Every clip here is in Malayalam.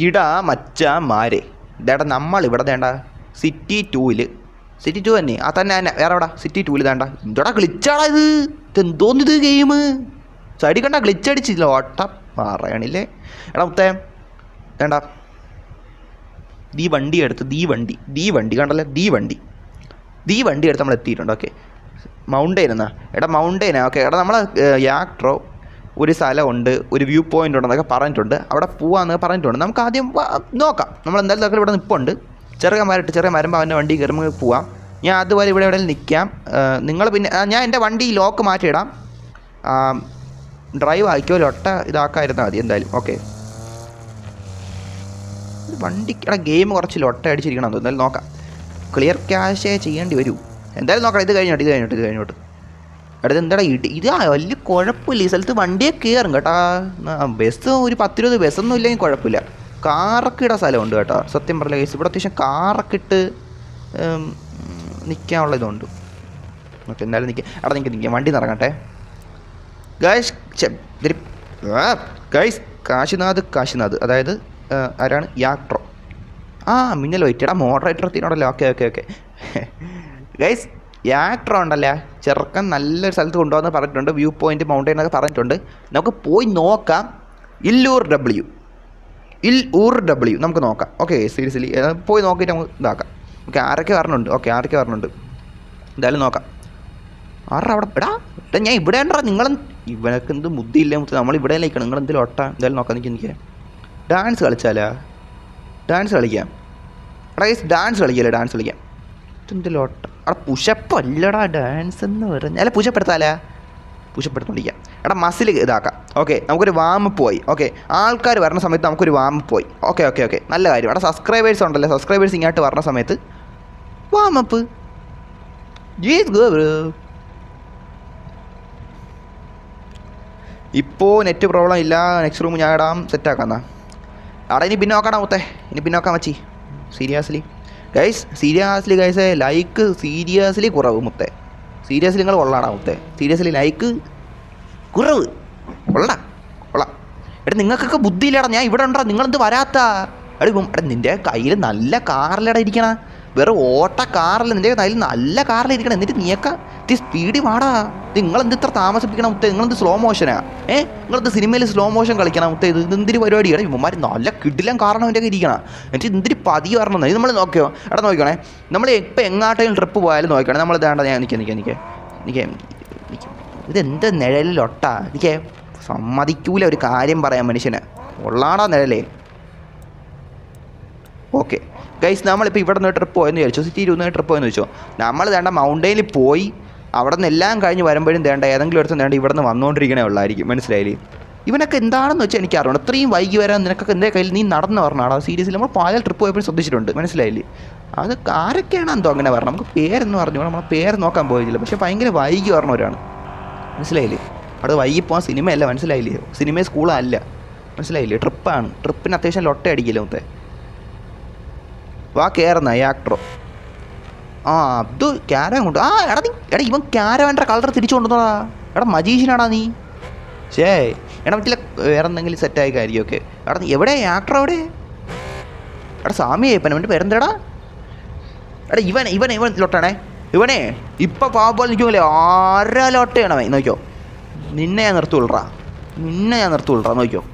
ഇടാ മച്ചാമാരെ ഇതേടാ നമ്മളിവിടെ വേണ്ട സിറ്റി 2-ൽ സിറ്റി 2 തന്നെ തന്നെ വേറെ എവിടെ സിറ്റി 2-ൽ വേണ്ട എന്തോടാ ഗ്ലിച്ചാടാ ഇതെന്തോന്നിത് ഗെയിം സൈഡിൽ കണ്ട ഗ്ലിച്ചടിച്ചില്ല ഓട്ട പറയണില്ലേ എടാ മുത്തേ വേണ്ട വണ്ടി എടുത്ത് വണ്ടി കണ്ടല്ലേ വണ്ടി എടുത്ത് നമ്മൾ എത്തിയിട്ടുണ്ട്. ഓക്കെ മൗണ്ടെയിൻ എന്നാ എടാ മൗണ്ടെയിനാ. ഓക്കെ എടാ നമ്മൾ യാക്ട്രോ ഒരു സ്ഥലമുണ്ട്, ഒരു വ്യൂ പോയിൻ്റ് ഉണ്ടെന്നൊക്കെ പറഞ്ഞിട്ടുണ്ട്. അവിടെ പോവാന്നൊക്കെ പറഞ്ഞിട്ടുണ്ട്. നമുക്ക് ആദ്യം നോക്കാം. നമ്മൾ എന്തായാലും തക്കൽ ഇവിടെ നിൽപ്പുണ്ട്. ചെറിയ മരമ്പോൾ അവൻ്റെ വണ്ടി കയറുമ്പോൾ പോവാം. ഞാൻ അതുപോലെ ഇവിടെ എവിടെയും നിൽക്കാം. നിങ്ങൾ പിന്നെ ഞാൻ എൻ്റെ വണ്ടി ലോക്ക് മാറ്റിയിടാം. ഡ്രൈവ് ആക്കിയോ ലൊട്ട ഇതാക്കാതിരുന്നാൽ മതി എന്തായാലും. ഓക്കെ വണ്ടിക്കടെ ഗെയിം കുറച്ച് ലൊട്ട അടിച്ചിരിക്കണം. എന്തായാലും നോക്കാം. ക്ലിയർ ക്യാഷേ ചെയ്യേണ്ടി വരൂ. എന്തായാലും നോക്കാം. ഇത് കഴിഞ്ഞോട്ട് അടുത്ത് എന്താടാ ഇത് വലിയ കുഴപ്പമില്ല. ഈ സ്ഥലത്ത് വണ്ടിയെ കയറും കേട്ടോ. ബസ് ഒരു 10-20 ബസ്സൊന്നും ഇല്ലെങ്കിൽ കുഴപ്പമില്ല. കാറൊക്കെ ഇടാൻ സ്ഥലമുണ്ട് കേട്ടോ. സത്യം പറഞ്ഞ കേസ് ഇവിടെ അത്യാവശ്യം കാറൊക്കെ ഇട്ട് നിൽക്കാനുള്ള ഇതുണ്ട്. ഓക്കെ എന്തായാലും നിൽക്കാം വണ്ടി നിറങ്ങട്ടെ ഗൈസ്. ഗൈസ് കാശിനാഥ് അതായത് ആരാണ് യാക്ട്രോ. മിന്നൽ വൈറ്റടാ മോഡറേറ്റർ എത്തിയിട്ടുണ്ടല്ലോ. ഓക്കെ ഗൈസ് യാക്ട്രോ ഉണ്ടല്ലേ ചെറുക്കൻ നല്ലൊരു സ്ഥലത്ത് കൊണ്ടുപോകാൻ പറഞ്ഞിട്ടുണ്ട്. വ്യൂ പോയിൻ്റ് മൗണ്ടെയിൻ എന്നൊക്കെ പറഞ്ഞിട്ടുണ്ട്. നമുക്ക് പോയി നോക്കാം. ഇല്ലൂർ ഡബ്ല്യു നമുക്ക് നോക്കാം. ഓക്കെ സീരിയസ്ലി പോയി നോക്കിയിട്ട് നമുക്ക് ഇതാക്കാം. ഓക്കെ ആരൊക്കെ വരണുണ്ട് എന്തായാലും നോക്കാം. അവിടെ എടാ ഞാൻ ഇവിടെ ഉണ്ടോ നിങ്ങൾ ഇവനൊക്കെ എന്ത് ബുദ്ധിയില്ല മുത്ത്. നമ്മളിവിടെ നിൽക്കണം. നിങ്ങൾ എന്തെങ്കിലും എന്തായാലും നോക്കാം. എനിക്ക് ഡാൻസ് കളിക്കാം. ഡാൻസ് കളിക്കാം. ഇതെന്തെങ്കിലും അവിടെ പുഷപ്പ് അല്ലടാ ഡാൻസ് എന്ന് പറഞ്ഞാൽ അല്ല പുഷപ്പെടുത്തോണ്ടിരിക്കാം. എടാ മസിൽ ഇതാക്കാം. ഓക്കെ നമുക്കൊരു വാമപ്പ് പോയി. ഓക്കെ ആൾക്കാർ വരുന്ന സമയത്ത് നമുക്കൊരു വാമപ്പ് പോയി. ഓക്കെ നല്ല കാര്യം. അവിടെ സബ്സ്ക്രൈബേഴ്സ് ഉണ്ടല്ലോ. സബ്സ്ക്രൈബേഴ്സ് ഇങ്ങോട്ട് വരുന്ന സമയത്ത് വാമപ്പ് ഇപ്പോൾ നെറ്റ് പ്രോബ്ലം ഇല്ല. നെക്സ്റ്റ് റൂം ഞാൻ ഇടാം സെറ്റാക്കാന്നാ. അവിടെ ഇനി പിന്നെ നോക്കണം മുത്തേ. വെച്ചി സീരിയസ്ലി ഗൈസ് ലൈക്ക് സീരിയസ്ലി കുറവ് മുത്തേ. സീരിയസ്ലി നിങ്ങൾ കൊള്ളാടാ മുത്തേ. സീരിയസ്ലി ലൈക്ക് കുറവ് കൊള്ളാം. എടാ നിങ്ങൾക്കൊക്കെ ബുദ്ധിയില്ലടാ. ഞാൻ ഇവിടെ ഉണ്ടോ നിങ്ങളെന്ത് വരാത്ത? എടാ നിൻ്റെ കയ്യിൽ നല്ല കാറിലടാ ഇരിക്കണ. വെറും ഓട്ട കാറല്ല നിൻ്റെ കയ്യിൽ നല്ല കാറിലിരിക്കണം. എന്നിട്ട് നീക്ക സ്പീഡിൽ വാടാ. നിങ്ങളെന്ത് ഇത്ര താമസിപ്പിക്കണം മുത്തേ? നിങ്ങളെന്ത് സ്ലോ മോഷനാ? നിങ്ങളെന്ത് സിനിമയിൽ സ്ലോ മോഷൻ കളിക്കണം മുത്തേ? ഇത് എന്തൊരു പരിപാടിയാണ്? ഇവന്മാർ നല്ല കിടിലം കാരണം എൻ്റെ ഒക്കെ ഇരിക്കണം. എന്നിട്ട് എന്തൊരു പതിയെ വരണം. ഇത് നമ്മൾ നോക്കിയോ? നോക്കണേ നമ്മൾ ഇപ്പം എങ്ങാട്ടെങ്കിലും ട്രിപ്പ് പോയാലും നോക്കണേ. നമ്മൾ ഇതാണ്ട ഞാൻ നിൽക്കാം. ഇതെന്ത് നിഴലിലൊട്ടാ? എനിക്ക് സമ്മതിക്കൂല ഒരു കാര്യം പറയാൻ മനുഷ്യന്. ഉള്ളാടാ നിഴലേ. ഓക്കെ ഗൈസ് നമ്മളിപ്പോൾ ഇവിടെ നിന്ന് ട്രിപ്പ് പോയെന്ന് ചോദിച്ചോ. സിറ്റി 2 ട്രിപ്പ് പോയെന്ന് ചോദിച്ചോ. നമ്മൾ വേണ്ട മൗണ്ടെയിനിൽ പോയി അവിടെ നിന്ന് എല്ലാം കഴിഞ്ഞ് വരുമ്പോഴും വേണ്ട ഏതെങ്കിലും അടുത്ത് വേണ്ട ഇവിടെ നിന്ന് വന്നുകൊണ്ടിരിക്കണേ ഉള്ളായിരിക്കും. മനസ്സിലായില്ലേ? ഇവനൊക്കെ എന്താണെന്ന് വെച്ചാൽ എനിക്ക് അറിയണം. ഇത്രയും വൈകി വരാൻ നിനക്കൊക്കെ എൻ്റെ കയ്യിൽ നീ നടന്ന് പറഞ്ഞാടാ. സീരിയസ്ലി നമ്മൾ പായൽ ട്രിപ്പ് പോയപ്പോഴും ശ്രദ്ധിച്ചിട്ടുണ്ട്. മനസ്സിലായില്ലേ? അത് ആരൊക്കെയാണ് എന്തോ അങ്ങനെ പറഞ്ഞത്. നമുക്ക് പേരെന്ന് പറഞ്ഞു നമ്മളെ പേര് നോക്കാൻ പോയില്ല. പക്ഷേ ഭയങ്കര വൈകി പറഞ്ഞവരാണ്. മനസ്സിലായില്ലേ? അവിടെ വൈകി പോകാൻ സിനിമയല്ല. മനസ്സിലായില്ലേ? സിനിമ സ്കൂളല്ല. മനസ്സിലായില്ലേ? ട്രിപ്പാണ്. ട്രിപ്പിന് അത്യാവശ്യം ലൊട്ട അടിക്കില്ല മുത്തേ. വാ കയറുന്ന യാക്ട്രോ. അത് ക്യാരവൻ കൊണ്ട് എടാ ഇവൻ ക്യാരവൻ്റെ കളർ തിരിച്ചു കൊണ്ടുവന്നോടാ. എടാ മജീഷ്യനാടാ നീ. മറ്റില്ല വേറെ എന്തെങ്കിലും സെറ്റായി കാര്യമൊക്കെ. എടാ എവിടെ യാക്ട്രോ എവിടെ? എടാ സാമിയപ്പൻ അവൻ്റെ പേരെന്താടാ? എടാ ഇവൻ ലൊട്ടാണേ. ഇവനെ ഇപ്പം പാവപ്പോൾ നിൽക്കുമല്ലേ 6 ലൊട്ടയാണവൻ. നോക്കിയോ നിന്നെ ഞാൻ നിർത്തുകൊള്ളാ. നോക്കിയോ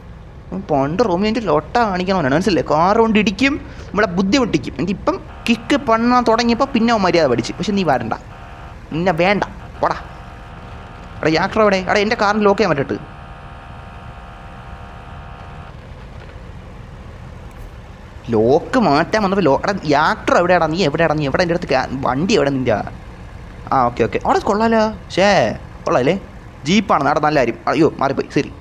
പണ്ട് റോമിൻ്റെ ലൊട്ട കാണിക്കണമെന്നാണ്. മനസ്സിലല്ലേ? കാർ കൊണ്ട് ഇടിക്കും, നമ്മളെ ബുദ്ധിമുട്ടിക്കും. എനിക്കിപ്പം കിക്ക് പണ്ണാൻ തുടങ്ങിയപ്പോൾ പിന്നെ മര്യാദ പഠിച്ച്. പക്ഷെ നീ വരണ്ട, നിന്നെ വേണ്ട പോടാ. എടാ യാക്ട്രോ എവിടെ? എടാ എൻ്റെ കാറിന് ലോക്ക് ചെയ്യാൻ പറ്റിട്ട്. ലോക്ക് മാറ്റാൻ വന്നപ്പോൾ എടാ യാക്ട്രോ എവിടെയാടാ? നീ എവിടെ എൻ്റെ അടുത്ത് വണ്ടി എവിടെ നിൻ്റെ? ഓക്കെ അവിടെ കൊള്ളാലോ. കൊള്ളാല്ലേ? ജീപ്പാണ്. അവിടെ നല്ല കാര്യം. അയ്യോ മാറിപ്പോയി. ശരി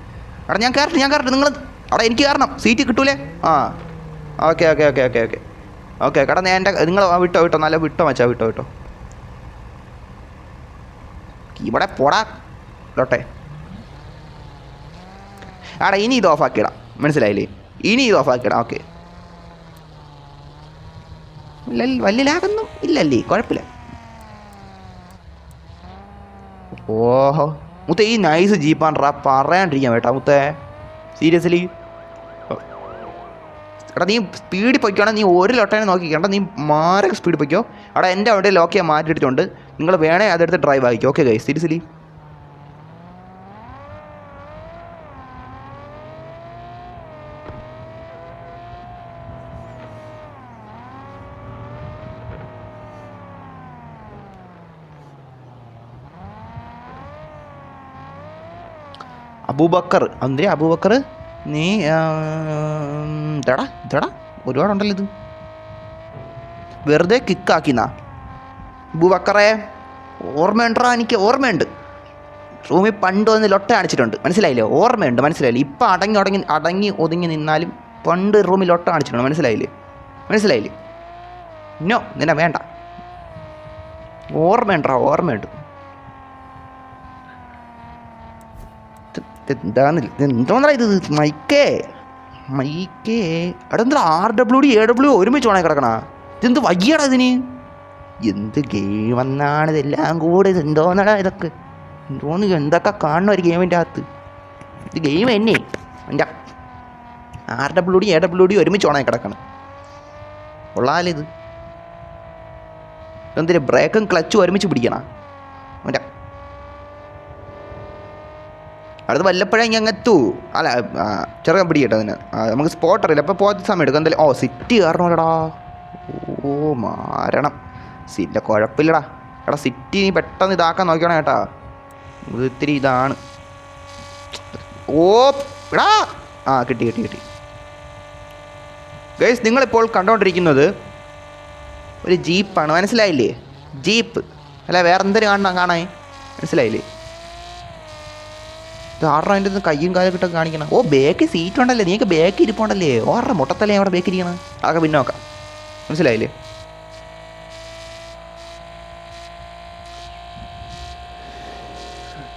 എടാ ഞാൻ കയറട്ടെ. നിങ്ങൾ അവിടെ എനിക്ക് കയറണം. സീറ്റ് കിട്ടൂലേ? ഓക്കെ എടാ ഞാൻ എൻ്റെ നിങ്ങൾ വിട്ടോ നല്ല വിട്ടോ മച്ചാ വിട്ടോ. ഇവിടെ പോടാ ലോട്ടെ. ഇനി ഇത് ഓഫാക്കിയിടാം. മനസ്സിലായില്ലേ? ഓക്കെ വലിയ ലാഗൊന്നും ഇല്ലല്ലേ? കുഴപ്പമില്ല. ഓഹോ മുത്തേ ഈ നൈസ് ജീപ്പാണ്ട്രാ. പറയാണ്ടിരിക്കാൻ കേട്ടാ മുത്തേ. സീരിയസ്ലി എടാ നീ സ്പീഡിൽ പൊയ്ക്കോണം, നീ ഒരു ലോട്ടേനെ നോക്കിക്കണ്ട, നീ മാരക സ്പീഡിൽ പൊയ്ക്കോ. അവിടെ എൻ്റെ അവിടെ ലോക്ക് ചെയ്യാൻ മാറ്റിയിട്ടുണ്ട്, നിങ്ങൾ വേണേ അതെടുത്ത് ഡ്രൈവ് ആക്കിക്കോ. Okay guys, seriously. അബൂബക്കർ, എന്തിനാ അബൂബക്കർ നീ ഇതടാ ഒരുപാടുണ്ടല്ലോ ഇത്, വെറുതെ കിക്കാക്കിന്നാ. അബൂബക്കറെ ഓർമ്മയുണ്ടോ? എനിക്ക് ഓർമ്മയുണ്ട്, റൂമിൽ പണ്ട് വന്ന് ലൊട്ട കാണിച്ചിട്ടുണ്ട്, മനസ്സിലായില്ലേ? ഓർമ്മയുണ്ട്, മനസ്സിലായില്ലേ? ഇപ്പം അടങ്ങി ഒതുങ്ങി നിന്നാലും പണ്ട് റൂമിൽ ലൊട്ട കാണിച്ചിട്ടുണ്ട്, മനസ്സിലായില്ലേ? നോ, നിന്നെ വേണ്ട. ഓർമ്മയുണ്ട്. എന്തോന്നാ ഇത്? മൈക്കേ അവിടെ എന്താ RW AW ഒരുമിച്ച് വേണേ കിടക്കണ? ഇതെന്ത് വയ്യടാ ഇതിന്? എന്ത് ഗെയിം വന്നാണ് ഇതെല്ലാം കൂടെ? ഇത് എന്തോന്നടാ ഇതൊക്കെ? എന്തോന്ന് എന്തൊക്കെ കാണുന്ന ഒരു ഗെയിമിൻ്റെ അകത്ത്? ഇത് ഗെയിം എന്നെ എൻ്റെ RW AW ഒരുമിച്ച് വേണേ കിടക്കണം. കൊള്ളാലിത്. എന്തിന് ബ്രേക്കും ക്ലച്ചും ഒരുമിച്ച് പിടിക്കണം? എൻ്റെ അടുത്ത് വല്ലപ്പോഴേ ഇങ്ങനെ എത്തൂ. അല്ല ചെറുക്കാൻ പിടിക്കട്ടെ അതിന്, നമുക്ക് സ്പോട്ട് അറിയില്ല, അപ്പോൾ പോകാത്ത സമയം എടുക്കും എന്തായാലും. സിറ്റി കയറണമല്ലടാ. മാരണം. സിറ്റിൻ്റെ കുഴപ്പമില്ലടാ. എടാ സിറ്റി നീ പെട്ടെന്ന് ഇതാക്കാൻ നോക്കണം കേട്ടാ, ഇത് ഇത്തിരി ഇതാണ്. എടാ കിട്ടി. ഗൈസ്, നിങ്ങളിപ്പോൾ കണ്ടുകൊണ്ടിരിക്കുന്നത് ഒരു ജീപ്പാണ്, മനസ്സിലായില്ലേ? ജീപ്പ് അല്ല വേറെ എന്തൊരു കാണാൻ മനസ്സിലായില്ലേ? ആരുടെ അതിൻ്റെ കയ്യും കാലം കിട്ടൊക്കെ കാണിക്കണം. ബേക്ക് സീറ്റ് ഉണ്ടല്ലേ, നീക്ക് ബേക്ക് ഇരിപ്പുണ്ടല്ലേ? ഓരുടെ മുട്ടത്തല്ലേ അവിടെ ബേക്ക് ഇരിക്കണം? അതൊക്കെ പിന്നെ നോക്കാം, മനസ്സിലായില്ലേ?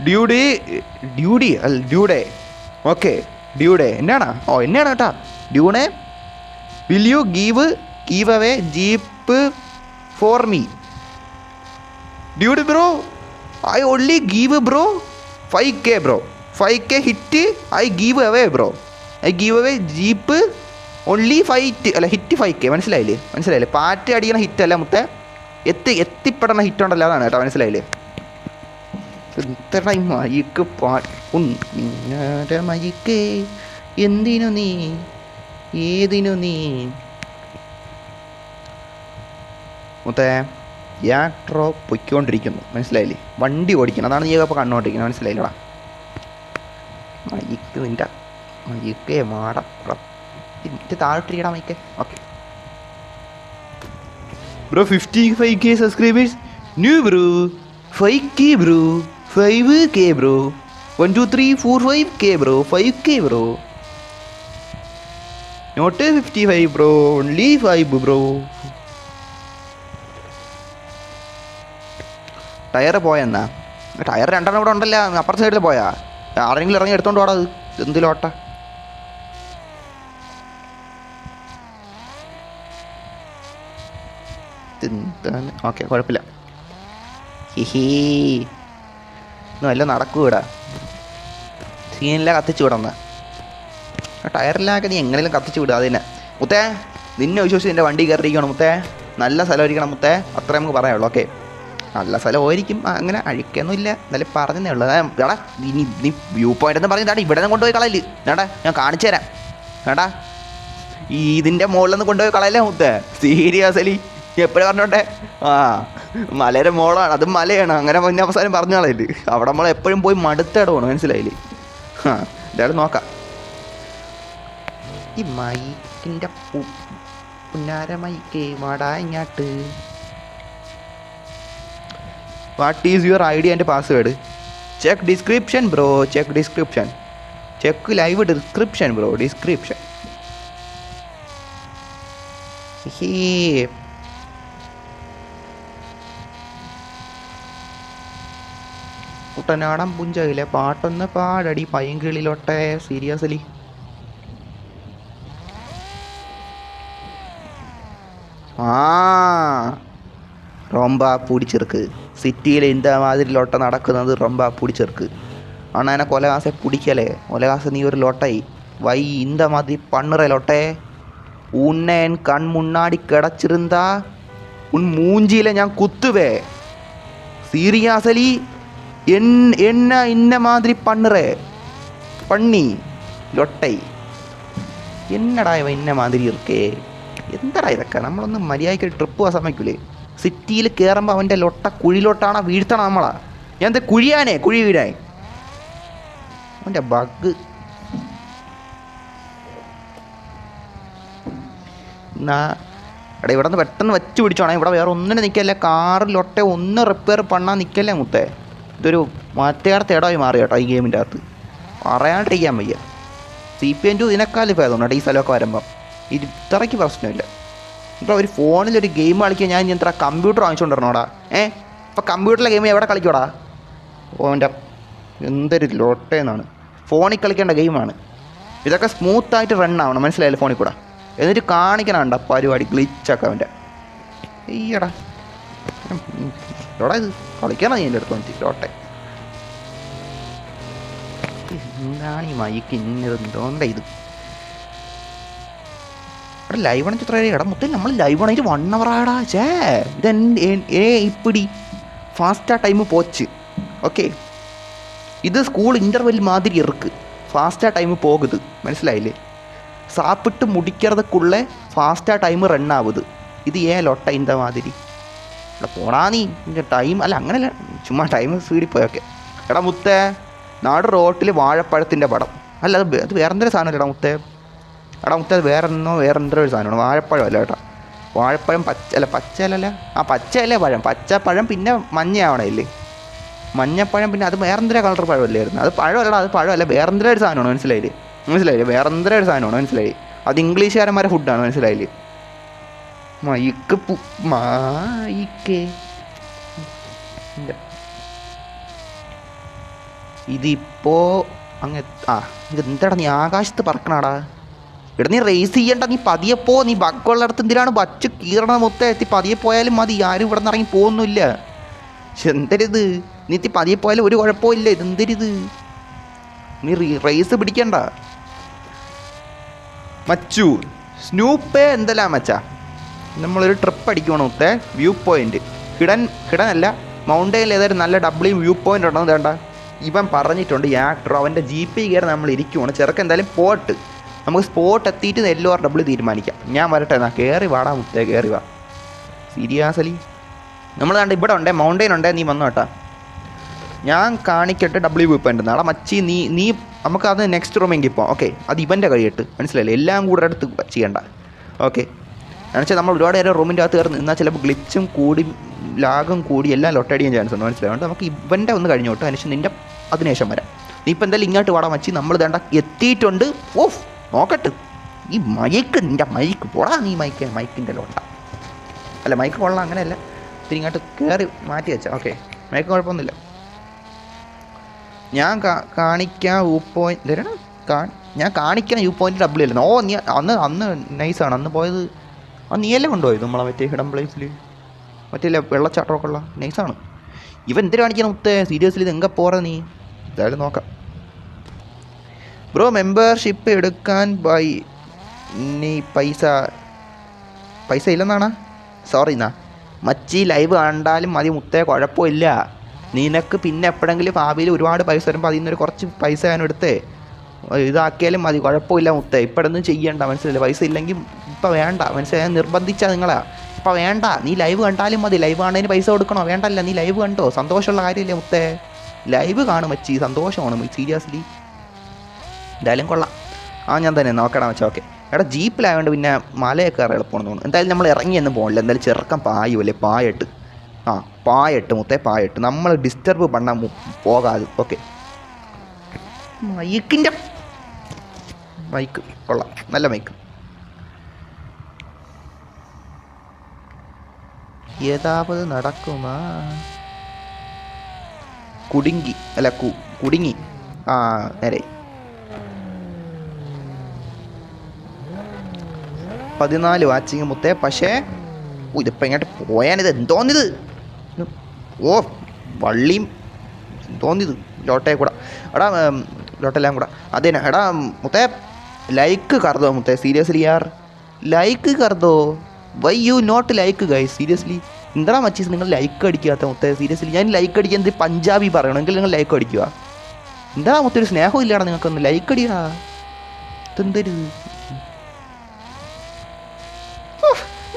ഡ്യൂഡേ ഓക്കെ, ഡ്യൂഡേ എന്നാണ്? എന്നാണ് കേട്ടാ ഡ്യൂണേ. Will you give away jeep for me? Dude bro, I only give bro 5K bro, 5K hit I give away bro. I give away jeep only hit 5K. മനസ്സിലായില്ലേ? പാറ്റ് അടിക്കണ ഹിറ്റല്ല മുത്തേ, എത്തിപ്പെടണ ഹിറ്റുണ്ടല്ലോ, അതാണ് കേട്ടോ, മനസ്സിലായില്ലേ? മയിക്ക് മയിക്കേ എന്തിനു നീ ഏതിനു നീ മുത്തേ. യാട്രോ പൊയ്ക്കൊണ്ടിരിക്കുന്നു, മനസ്സിലായില്ലേ? വണ്ടി ഓടിക്കണം, അതാണ് നീ അപ്പോൾ കണ്ണോട്ടിരിക്കുന്നത്, മനസ്സിലായില്ലടാ? മയിക്ക് നിൻ്റെ മയിക്കേ മാടം താഴോട്ടിരിക്കടാ മയിക്കേ. Okay bro, 55K subscribers new bro. 5K bro, 5K bro, 1 2 3 4 5K bro, 5K bro, not 55 bro, only 5 bro. Tyre പോയെന്നാ? ടയർ 2 ഇവിടെ ഉണ്ടല്ലോ, അപ്പുറത്തെ സൈഡിൽ പോയാ? ആരെങ്കിലും ഇറങ്ങി എടുത്തോണ്ട് പോടാ. അത് എന്തിലോട്ട? ഓക്കെ കുഴപ്പമില്ല. എല്ലാം നടക്കൂടാ, സീനെല്ലാം കത്തിച്ചു വിടന്ന്. ടയറിലൊക്കെ നീ എങ്ങനെയും കത്തിച്ചു വിടുക. അത് തന്നെ മുത്തേ, നിന്നെ വിശ്വസിച്ച് എൻ്റെ വണ്ടി കയറിയിരിക്കണം മുത്തേ. നല്ല സ്ഥലമായിരിക്കണം മുത്തേ, അത്രേ നമുക്ക് പറയാനുള്ളൂ. ഓക്കെ, നല്ല സ്ഥലമായിരിക്കും, അങ്ങനെ അഴിക്കൊന്നുമില്ല, എന്നാലും പറഞ്ഞതേ ഉള്ളൂ. എടാ നീ വ്യൂ പോയിന്റ് എന്ന് പറഞ്ഞാൽ ഇവിടെ നിന്ന് കൊണ്ടുപോയി കളയില്ല വേണ്ടാ, ഞാൻ കാണിച്ചു തരാം വേണ്ടാ. ഇതിൻ്റെ മുകളിൽ നിന്ന് കൊണ്ടുപോയി കളയല്ലേ മുത്തേ, സീരിയസ്ലി എപ്പോഴും പറഞ്ഞോട്ടെ. മലയുടെ മോളാണ്, അത് മലയാണ്, അങ്ങനെ മുന്നേ അവസാനം പറഞ്ഞു കളയില്ല. അവിടെ നമ്മൾ എപ്പോഴും പോയി മടുത്തിടമാണ്, മനസ്സിലായില്ലേ? എന്തായാലും നോക്കാം. ഈ മൈക്കിൻ്റെ പുന്നാര മൈക്ക് വാടാങ്ങാട്ട്. What is your ID and password? Check description bro, check live description bro, description. കുട്ടനാടൻ പുഞ്ചയിലെ പാട്ടൊന്ന് പാടടി പൈങ്കിളിലോട്ടെ. സീരിയസ്ലി റൊമ്പ പിടിച്ചെറുക്ക്. സിറ്റിയിൽ ഇന്ത മാതിരി ലോട്ട നടക്കുന്നത് റൊമ്പ പിടിച്ചെറുക്ക്. അണ്ണനെ കൊലകാസെ പിടിക്കലേ, കൊലകാസ നീ ഒരു ലോട്ടായി വൈ ഇന്ത മാതിരി പണ്ണുറ ലോട്ടേ. உன்னை என் கண் முன்னாடி கிடச்சிருந்தா உன் மூஞ்சியில் ഞാൻ குத்துவே சீரியஸ்லி என்ன இன்ன மாதிரி பண்ணுற பண்ணி ലൊട്ടൈ എന്നടാ ഇവ ഇന്ന മാതിരി ഇരിക്കേ എന്താടാ ഇതൊക്കെ നമ്മളൊന്ന് മര്യാദയ്ക്ക് ട്രിപ്പ് പോകാൻ സമയക്കൂലേ സിറ്റിയിൽ കയറുമ്പോൾ അവൻ്റെ ലൊട്ട കുഴിലോട്ടാണോ വീഴ്ത്തണം നമ്മളാ ഞാൻ എന്താ കുഴിയാനേ കുഴി വീഴാൻ അവൻ്റെ ബഗ് എന്നാ എടാ ഇവിടെ നിന്ന് പെട്ടെന്ന് വെച്ച് പിടിച്ചോണേ ഇവിടെ വേറെ ഒന്നിനും നിൽക്കല്ലേ കാറിലൊട്ടെ ഒന്ന് റിപ്പയർ പണ്ണാൻ നിൽക്കല്ലേ മുത്തേ ഇതൊരു മറ്റേടത്തെ ഇടമായി മാറി കേട്ടോ ഈ ഗെയിമിൻ്റെ അകത്ത് പറയാണ്ടിരിക്കാൻ വയ്യ CPN2 ഇതിനേക്കാളും ഭേദമുണ്ട് ഈ സ്ഥലമൊക്കെ വരുമ്പം ഇത്രയ്ക്ക് പ്രശ്നമില്ല ഇപ്പോൾ ഒരു ഫോണിലൊരു ഗെയിം കളിക്കാൻ ഞാൻ ഇത്ര കമ്പ്യൂട്ടർ വാങ്ങിച്ചുകൊണ്ടിരണോടാ ഇപ്പോൾ കമ്പ്യൂട്ടറിലെ ഗെയിം എവിടെ കളിക്കോടാ ഓൻ്റെ എന്തൊരു ലോട്ടേന്നാണ് ഫോണിൽ കളിക്കേണ്ട ഗെയിമാണ് ഇതൊക്കെ സ്മൂത്തായിട്ട് റൺ ആവണം മനസ്സിലായില്ലേ ഫോണിൽ കൂടെ എന്നിട്ട് കാണിക്കണണ്ട പരിപാടി ഗ്ലിച്ചൊക്കെ അവൻ്റെ ഈയടാ ലോടാ ഇത് കളിക്കണം നീ എൻ്റെ അടുത്ത് വന്നിട്ട് ലോട്ടെ എന്താണ് ഈ മൈക്ക് ഇന്നതെന്തോണ്ട ഇത് എടാ ലൈവ് ആണെന്ന് ചിത്ര എടാ മുത്തേ നമ്മൾ ലൈവ് ആണെങ്കിൽ 1 hour ആടാ ചേ ഇപ്പിടി ഫാസ്റ്റാ ടൈം പോച്ച് ഓക്കെ ഇത് സ്കൂൾ ഇൻ്റർവെൽ മാതിരി ഇருக்கு ഫാസ്റ്റാ ടൈം പോകുത് മനസ്സിലായില്ലേ സാപ്പിട്ട് മുടിக்கிறதுக்குள்ளே ഫാസ്റ്റാ ടൈം റൺ ആവുത് ഇത് ലൊട്ട ഇന്ന മാതിരി എടാ പോടാ നീ ടൈം അല്ല അങ്ങനെയല്ല ചുമ്മാ ടൈം സ്പീഡിൽ പോയൊക്കെ എടാ മുത്തേ നാട് റോട്ടിൽ വാഴപ്പഴത്തിൻ്റെ പടം അല്ല അത് വേറെന്തൊരു സാധനം എടാ മുത്തേ അത് വേറെന്തോ ഒരു സാധനമാണ് വാഴപ്പഴം അല്ല കേട്ടോ വാഴപ്പഴം പച്ചയല്ല പച്ചയല്ലേ പഴം പച്ചപ്പഴം പിന്നെ മഞ്ഞയാവണല്ലേ മഞ്ഞപ്പഴം പിന്നെ അത് വേറെന്തര കളർ പഴമല്ലായിരുന്നു അത് പഴമല്ല അത് പഴമല്ല വേറെന്തര ഒരു സാധനമാണ് മനസ്സിലായില്ലേ വേറെന്തര ഒരു സാധനമാണ് മനസ്സിലായി അത് ഇംഗ്ലീഷുകാരന്മാരെ ഫുഡാണ് മനസ്സിലായില്ലേ മായിക്ക് ഇതിപ്പോ അങ്ങ് ഇത് എന്താടാ നീ ആകാശത്ത് പറക്കണാടാ ഇവിടെ നീ റേസ് ചെയ്യണ്ട നീ പതിയെ നീ ബഗ്ഗുള്ളിടത്ത് എന്തിനാണ് വച്ച് കീറണ മൊത്തം എത്തി പതിയെ പോയാലും മതി ആരും ഇവിടെ നിന്ന് ഇറങ്ങി പോകുന്നില്ല എന്തരിത് നീ എത്തി പതിയെ പോയാലും ഒരു കുഴപ്പമില്ല ഇതെന്തരിത് നീ റേസ് പിടിക്കണ്ട മച്ചു സ്നൂപ്പേ എന്തെല്ലാം മച്ചാ നമ്മളൊരു ട്രിപ്പ് അടിക്കണം മുത്തേ വ്യൂ പോയിന്റ് ഹിഡൻ മൗണ്ടൈനിൽ ഏതായാലും നല്ല വ്യൂ പോയിന്റ് ഉണ്ടെന്ന് വേണ്ട ഇവൻ പറഞ്ഞിട്ടുണ്ട് ഈ ആക്ടർ അവൻ്റെ GP കയറി നമ്മൾ ഇരിക്കുവാണ് ചെറുക്ക് എന്തായാലും പോട്ട് നമുക്ക് സ്പോട്ട് എത്തിയിട്ട് LOR തീരുമാനിക്കാം ഞാൻ വരട്ടെ എന്നാ കയറി വാടാ മുത്തേ കയറി വാ സീരിയസ്ലി നമ്മൾ കണ്ട് ഇവിടെ ഉണ്ടേ മൗണ്ടൈൻ ഉണ്ടേ നീ വന്നു കേട്ടാ ഞാൻ കാണിക്കട്ടെ വ്യൂ പോയിന്റ് നാളെ മച്ചി നീ നമുക്കത് നെക്സ്റ്റ് റൂമെങ്കിൽ പോകാം ഓക്കെ അത് ഇവൻ്റെ കഴിയിട്ട് മനസ്സിലായില്ലേ എല്ലാം കൂടെ അടുത്ത് ചെയ്യണ്ട ഓക്കെ എന്നുവെച്ചാൽ നമ്മൾ ഒരുപാട് നേരം റൂമിൻ്റെ അകത്ത് കയറി നിന്നാൽ ചിലപ്പോൾ ഗ്ലിച്ചും കൂടി ലാഗും കൂടി എല്ലാം ലൊട്ടടിയാൻ ചാൻസ് ഉണ്ട് മനസ്സിലാവുകൊണ്ട് നമുക്ക് ഇവൻ്റെ ഒന്ന് കഴിഞ്ഞോട്ട് അതിനുശേഷം നിൻ്റെ അതിനുശേഷം വരാം നീ ഇപ്പം എന്തായാലും ഇങ്ങോട്ട് വാടാൻ വച്ച് നമ്മൾ വേണ്ട എത്തിയിട്ടുണ്ട് ഓഫ് നോക്കട്ടെ ഈ നിൻ്റെ മൈക്ക് പോടാ നീ മൈക്കിൻ്റെ ലോട്ട അല്ല മൈക്ക് കൊള്ളാം അങ്ങനെയല്ല ഇത്തിരി ഇങ്ങോട്ട് കയറി മാറ്റി വെച്ചാൽ ഓക്കെ മൈക്ക് കുഴപ്പമൊന്നുമില്ല ഞാൻ കാണിക്കാൻ ഞാൻ കാണിക്കാൻ വ്യൂ പോയിന്റ് അല്ല നീ അന്ന് നൈസാണ് അന്ന് പോയത് നീയല്ലേ കൊണ്ടുപോയത് നമ്മളെ മറ്റേ ഹിഡൻ പ്ലേസിൽ മറ്റേ വെള്ളച്ചാട്ടമൊക്കെ ഉള്ള നൈസാണ് ഇവൻ എന്തിനു കാണിക്കണം മുത്തേ സീരിയസ്ലി ഇത് എங்கே പോറ നീ എന്തായാലും നോക്കാം ബ്രോ മെമ്പർഷിപ്പ് എടുക്കാൻ നീ പൈസ ഇല്ലെന്നാണ് സോറി എന്നാ മച്ചി ലൈവ് കണ്ടാലും മതി മുത്തേ കുഴപ്പമില്ല നിനക്ക് പിന്നെ എപ്പോഴെങ്കിലും ഭാവിയിൽ ഒരുപാട് പൈസ വരുമ്പോൾ അതിൽ നിന്നൊരു കുറച്ച് പൈസ ഞാൻ എടുത്തേ ഇതാക്കിയാലും മതി കുഴപ്പമില്ല മുത്തേ ഇപ്പോഴൊന്നും ചെയ്യണ്ട മനസ്സിലായില്ല പൈസ ഇല്ലെങ്കിൽ ഇപ്പം വേണ്ട മനസ്സിലായി നിർബന്ധിച്ചാൽ നിങ്ങളാ ഇപ്പം വേണ്ട നീ ലൈവ് കണ്ടാലും മതി ലൈവ് കാണുന്നതിന് പൈസ കൊടുക്കണോ വേണ്ടല്ല നീ ലൈവ് കണ്ടോ സന്തോഷമുള്ള കാര്യമില്ലേ മുത്തേ ലൈവ് കാണും മച്ചി സന്തോഷമാണ് സീരിയസ്ലി എന്തായാലും കൊള്ളാം ഞാൻ തന്നെ നോക്കണം വെച്ചാൽ ഓക്കെ എടാ ജീപ്പിലായതുകൊണ്ട് പിന്നെ മലയൊക്കെ കയറി എളുപ്പമാണെന്ന് തോന്നുന്നു എന്തായാലും നമ്മൾ ഇറങ്ങിയൊന്നും പോകണില്ല എന്തായാലും ചെറുക്കം പായുമല്ലേ പായിട്ട് മുത്തേ പായിട്ട് നമ്മൾ ഡിസ്റ്റർബ് പണ്ണാൻ പോകാതെ ഓക്കെ മൈക്ക് കൊള്ളാം നല്ല മൈക്ക് ഏതാവത് നടക്കുമാ കുടുങ്ങി നേരെ 14 വാച്ചിങ് മുത്തേ പക്ഷേ ഇതിപ്പോൾ ഇങ്ങോട്ട് പോയാനിത് എന്തോന്നിത് വള്ളിയും തോന്നിയത് ലോട്ടയെ കൂടെ എടാ ലോട്ടെല്ലാം കൂടെ അതേനാ എടാ മുത്തേ ലൈക്ക് കറതോ മുത്തേ സീരിയസ്ലി യാർ ലൈക്ക് കർദോ. Why you not like guys? Seriously എന്താ മച്ചീസ് നിങ്ങൾ ലൈക്ക് അടിക്കാത്ത മുത്തേ? സീരിയസ്ലി ഞാൻ ലൈക്ക് അടിക്കാൻ എന്ത് പഞ്ചാബി പറയണമെങ്കിൽ നിങ്ങൾ ലൈക്ക് അടിക്കുക. എന്താ മൊത്തം ഒരു സ്നേഹം ഇല്ലാടാ നിങ്ങൾക്കൊന്ന് ലൈക്ക് അടിയാ. ഇതെന്തൊരു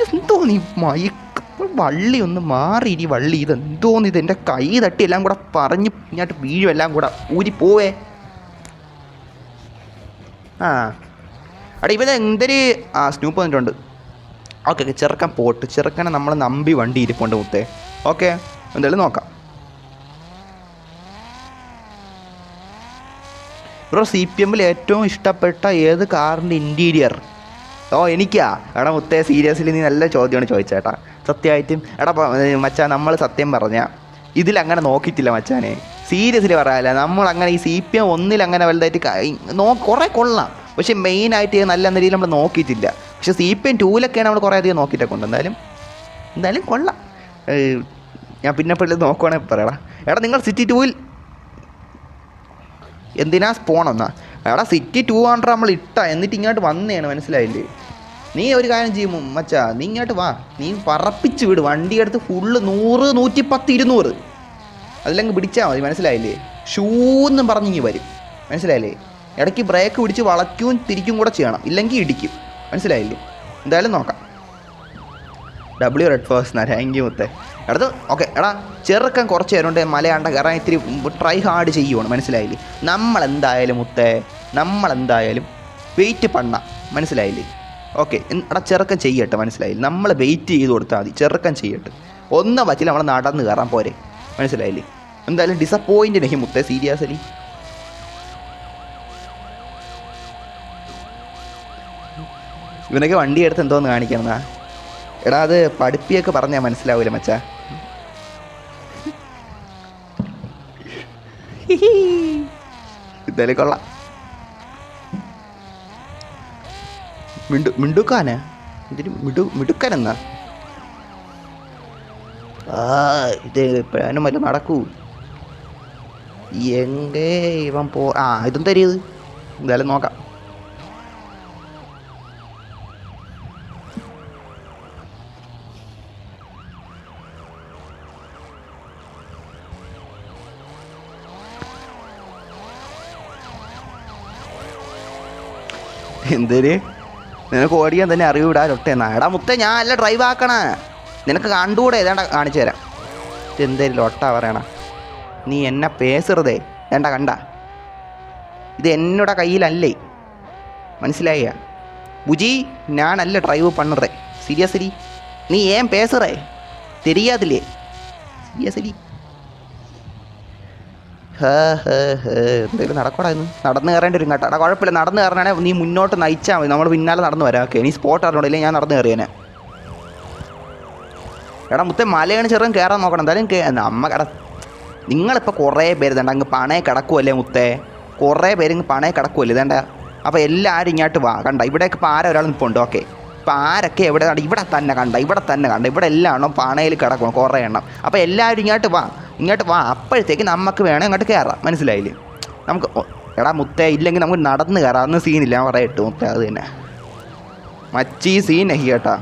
എന്തോ നീ വള്ളി ഒന്ന് മാറി ഇനി വള്ളി. ഇതെന്തോന്ന് ഇത് എൻ്റെ കൈ തട്ടി എല്ലാം കൂടെ പറഞ്ഞ് ഇങ്ങോട്ട് വീഴും എല്ലാം കൂടെ ഊരി പോവേ. ആ അടാ ഇവൻ എന്തൊരു സ്നൂപ്പ് വന്നിട്ടുണ്ട്. ഓക്കെ ചെറുക്കൻ പോട്ട്. ചെറുക്കനെ നമ്മൾ നമ്പി വണ്ടി ഇരിപ്പുണ്ട് മുത്തേ. ഓക്കെ എന്തായാലും നോക്കാം. ബ്രോ CPM-ൽ ഏറ്റവും ഇഷ്ടപ്പെട്ട ഏത് കാറിൻ്റെ ഇൻറ്റീരിയർ? ഓ എനിക്കാ? എടാ മുത്തേ സീരിയസ്ലി നീ നല്ല ചോദ്യമാണ് ചോദിച്ചേട്ടാ. സത്യമായിട്ടും എടാ മച്ചാ നമ്മൾ സത്യം പറഞ്ഞാൽ ഇതിലങ്ങനെ നോക്കിയിട്ടില്ല മച്ചാനെ. സീരിയസ്ലി പറയാല്ല നമ്മളങ്ങനെ ഈ CPM 1 അങ്ങനെ വലുതായിട്ട് കുറേ കൊള്ളാം. പക്ഷേ മെയിനായിട്ട് നല്ല രീതിയിൽ നമ്മൾ നോക്കിയിട്ടില്ല. പക്ഷേ CPM 2 നമ്മൾ കുറേ അധികം നോക്കിയിട്ടൊക്കെ ഉണ്ട്. എന്തായാലും കൊള്ളാം. ഞാൻ പിന്നെ പിള്ളേർ നോക്കുവാണെങ്കിൽ പറയടാ. എടാ നിങ്ങൾ സിറ്റി 2-ൽ എന്തിനാ പോണമെന്നാ? എടാ സിറ്റി 200 നമ്മൾ എന്നിട്ട് ഇങ്ങോട്ട് വന്നതാണ് മനസ്സിലായില്ലേ? നീ ഒരു കാര്യം ചെയ്യും മച്ചാ, നീ ഇങ്ങോട്ട് വാ, നീ പറപ്പിച്ച് വിട് വണ്ടി എടുത്ത് ഫുള്ള് 100 110 200 അതിലങ്ങ് പിടിച്ചാൽ മതി മനസ്സിലായില്ലേ? ഷൂന്നും പറഞ്ഞിങ്ങി വരും മനസ്സിലായില്ലേ? ഇടയ്ക്ക് ബ്രേക്ക് പിടിച്ച് വളയ്ക്കും തിരിക്കും കൂടെ ചെയ്യണം, ഇല്ലെങ്കിൽ ഇടിക്കും മനസ്സിലായില്ലേ? എന്തായാലും നോക്കാം. W റെഡ് ഫേഴ്സ് താങ്ക് യു മുത്തേ. അടുത്ത് ഓക്കെ. എടാ ചെറുക്കൻ കുറച്ച് നേരമുണ്ട് മലയാണ്ട കയറാൻ ഇത്തിരി ട്രൈ ഹാർഡ് ചെയ്യുവാണ് മനസ്സിലായില്ലേ? നമ്മളെന്തായാലും മുത്തേ നമ്മളെന്തായാലും വെയിറ്റ് പണ്ണ മനസ്സിലായില്ലേ? ഓക്കെ എടാ ചെറുക്കൻ ചെയ്യട്ടെ മനസ്സിലായില്ലേ? നമ്മൾ വെയിറ്റ് ചെയ്ത് കൊടുത്താൽ മതി, ചെറുക്കൻ ചെയ്യട്ടെ. ഒന്നും പറ്റില്ല നമ്മൾ നടന്ന് കയറാൻ പോരെ മനസ്സിലായില്ലേ? എന്തായാലും ഡിസപ്പോയിൻ്റ് നഹി മുത്തേ സീരിയസ്ലി. ഇവനൊക്കെ വണ്ടി എടുത്ത് എന്തോന്ന് കാണിക്കണമെന്നാ? എടാ അത് പഠിപ്പിയൊക്കെ പറഞ്ഞാൽ മനസ്സിലാവൂല മച്ചാ. എന്തായാലും കൊള്ളാം. മിണ്ടുക്കാനാ ഇതിന് മിടുക്കാനെന്നാ? ഇത് എപ്പോഴും വല്ല നടക്കൂ എങ്കേ ഇവൻ ഇതും തരിയത്. എന്തായാലും നോക്കാം. എന്തേര് നിനക്ക് ഓടിക്കാൻ തന്നെ അറിവിടാൻ ഒട്ടേന്നാ? എടാ മുത്തേ ഞാൻ അല്ല ഡ്രൈവ് ആക്കണ, നിനക്ക് കണ്ടുകൂടെ? ഏതാണ്ട കാണിച്ചു തരാം. എന്തേലും ഒട്ട പറയണ നീ എന്നെ പേസറുതേ. വേണ്ട കണ്ട ഇത് എന്നോட കയ്യിലല്ലേ മനസ്സിലായ ബുജി? ഞാനല്ല ഡ്രൈവ് പണ്ണറേ സീരിയസ്ലി. നീ ഏൻ പേസറേ തെരിയാതില്ലേ സീരിയസ്ലി? എന്തെങ്കിലും നടക്കൂടാ ഇന്ന്? നടന്ന് കയറേണ്ടി വരും കേട്ടോ. എടാ കുഴപ്പമില്ല, നടന്ന് കയറണേ നീ മുന്നോട്ട് നയിച്ചാൽ മതി, നമ്മൾ പിന്നാലെ നടന്ന് വരാം. ഓക്കെ നീ സ്പോട്ട് അറിഞ്ഞോടില്ലേ? ഞാൻ നടന്ന് കയറിയേനെ. എടാ മുത്തേ മലയാണ് ചെറുതും കയറാൻ നോക്കണം. എന്തായാലും നിങ്ങളിപ്പോൾ കുറേ പേര് ഇതേണ്ട അങ്ങ് പണയെ കിടക്കുമല്ലേ മുത്തേ? കുറേ പേര് ഇങ്ങ് പണയെ കിടക്കുമല്ലേ ഇതേണ്ട? അപ്പോൾ എല്ലാവരും ഇങ്ങോട്ട് വാ. കണ്ട ഇവിടേക്ക് ഇപ്പോൾ ഒരാൾ നിൽപ്പുണ്ട്. ഓക്കെ ഇപ്പോൾ ആരൊക്കെ ഇവിടെ ഇവിടെ തന്നെ കണ്ട ഇവിടെ എല്ലാം പണയിൽ കിടക്കണം കുറേ എണ്ണം. അപ്പോൾ എല്ലാവരും ഇങ്ങോട്ട് വാ. അപ്പോഴത്തേക്ക് നമുക്ക് വേണം ഇങ്ങോട്ട് കയറാം മനസ്സിലായില്ലേ? നമുക്ക് എടാ മുത്തേ ഇല്ലെങ്കിൽ നമുക്ക് നടന്ന് കയറാം. അന്ന് സീനില്ല ഞാൻ പറയട്ടു മുത്തേ. അത് തന്നെ മച്ചി സീൻ നഹി കേട്ടാ.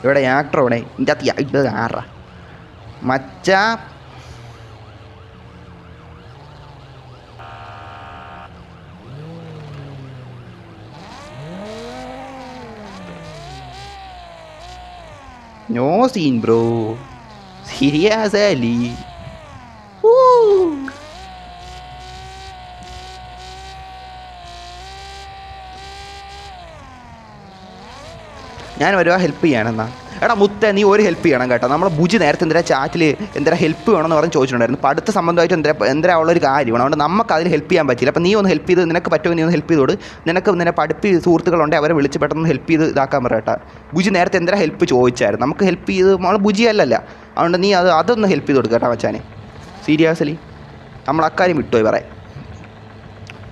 ഇവിടെ ആക്ടർ ഇവിടെ ഇതിൻ്റെ ഇത് ആറാ മച്ച. No scene bro seriously. ഞാൻ വരുവാ ഹെൽപ്പ് ചെയ്യാനെന്നാ? എടാ മുത്തേ നീ ഒരു ഹെൽപ്പ് ചെയ്യണം കേട്ടോ. നമ്മളെ ബുജി നേരത്തെ എന്തിനാ ചാറ്റിൽ എന്തിനാ ഹെൽപ്പ് വേണമെന്ന് പറഞ്ഞ് ചോദിച്ചിട്ടുണ്ടായിരുന്നു. അപ്പോൾ അടുത്ത സംബന്ധമായിട്ട് എന്തിനാ ഉള്ളൊരു കാര്യമാണ്. അതുകൊണ്ട് നമുക്ക് അതിൽ ഹെൽപ്പ് ചെയ്യാൻ പറ്റില്ല. അപ്പോൾ നീ ഒന്ന് ഹെൽപ്പ് ചെയ്ത് നിനക്ക് പറ്റുമോ നീ ഒന്ന് ഹെൽപ്പ് ചെയ്തോട്. നിന്നെ പഠിപ്പി സുഹൃത്തുക്കളുണ്ടെങ്കിൽ അവരെ വിളിച്ച് പെട്ടെന്ന് ഹെൽപ്പ് ചെയ്ത് ഇതാക്കാൻ പറയട്ടാ. ബുജി നേരത്തെ എന്തിനാ ഹെൽപ്പ് ചോദിച്ചായിരുന്നു, നമുക്ക് ഹെൽപ്പ് ചെയ്ത് നമ്മൾ ബുജി അല്ലല്ല. അതുകൊണ്ട് നീ അതൊന്ന് ഹെൽപ്പ് ചെയ്ത് കൊടുക്കുക കേട്ടോ മച്ചാനെ സീരിയസ്ലി. നമ്മൾ അക്കാര്യം വിട്ടുപോയി പറയാം.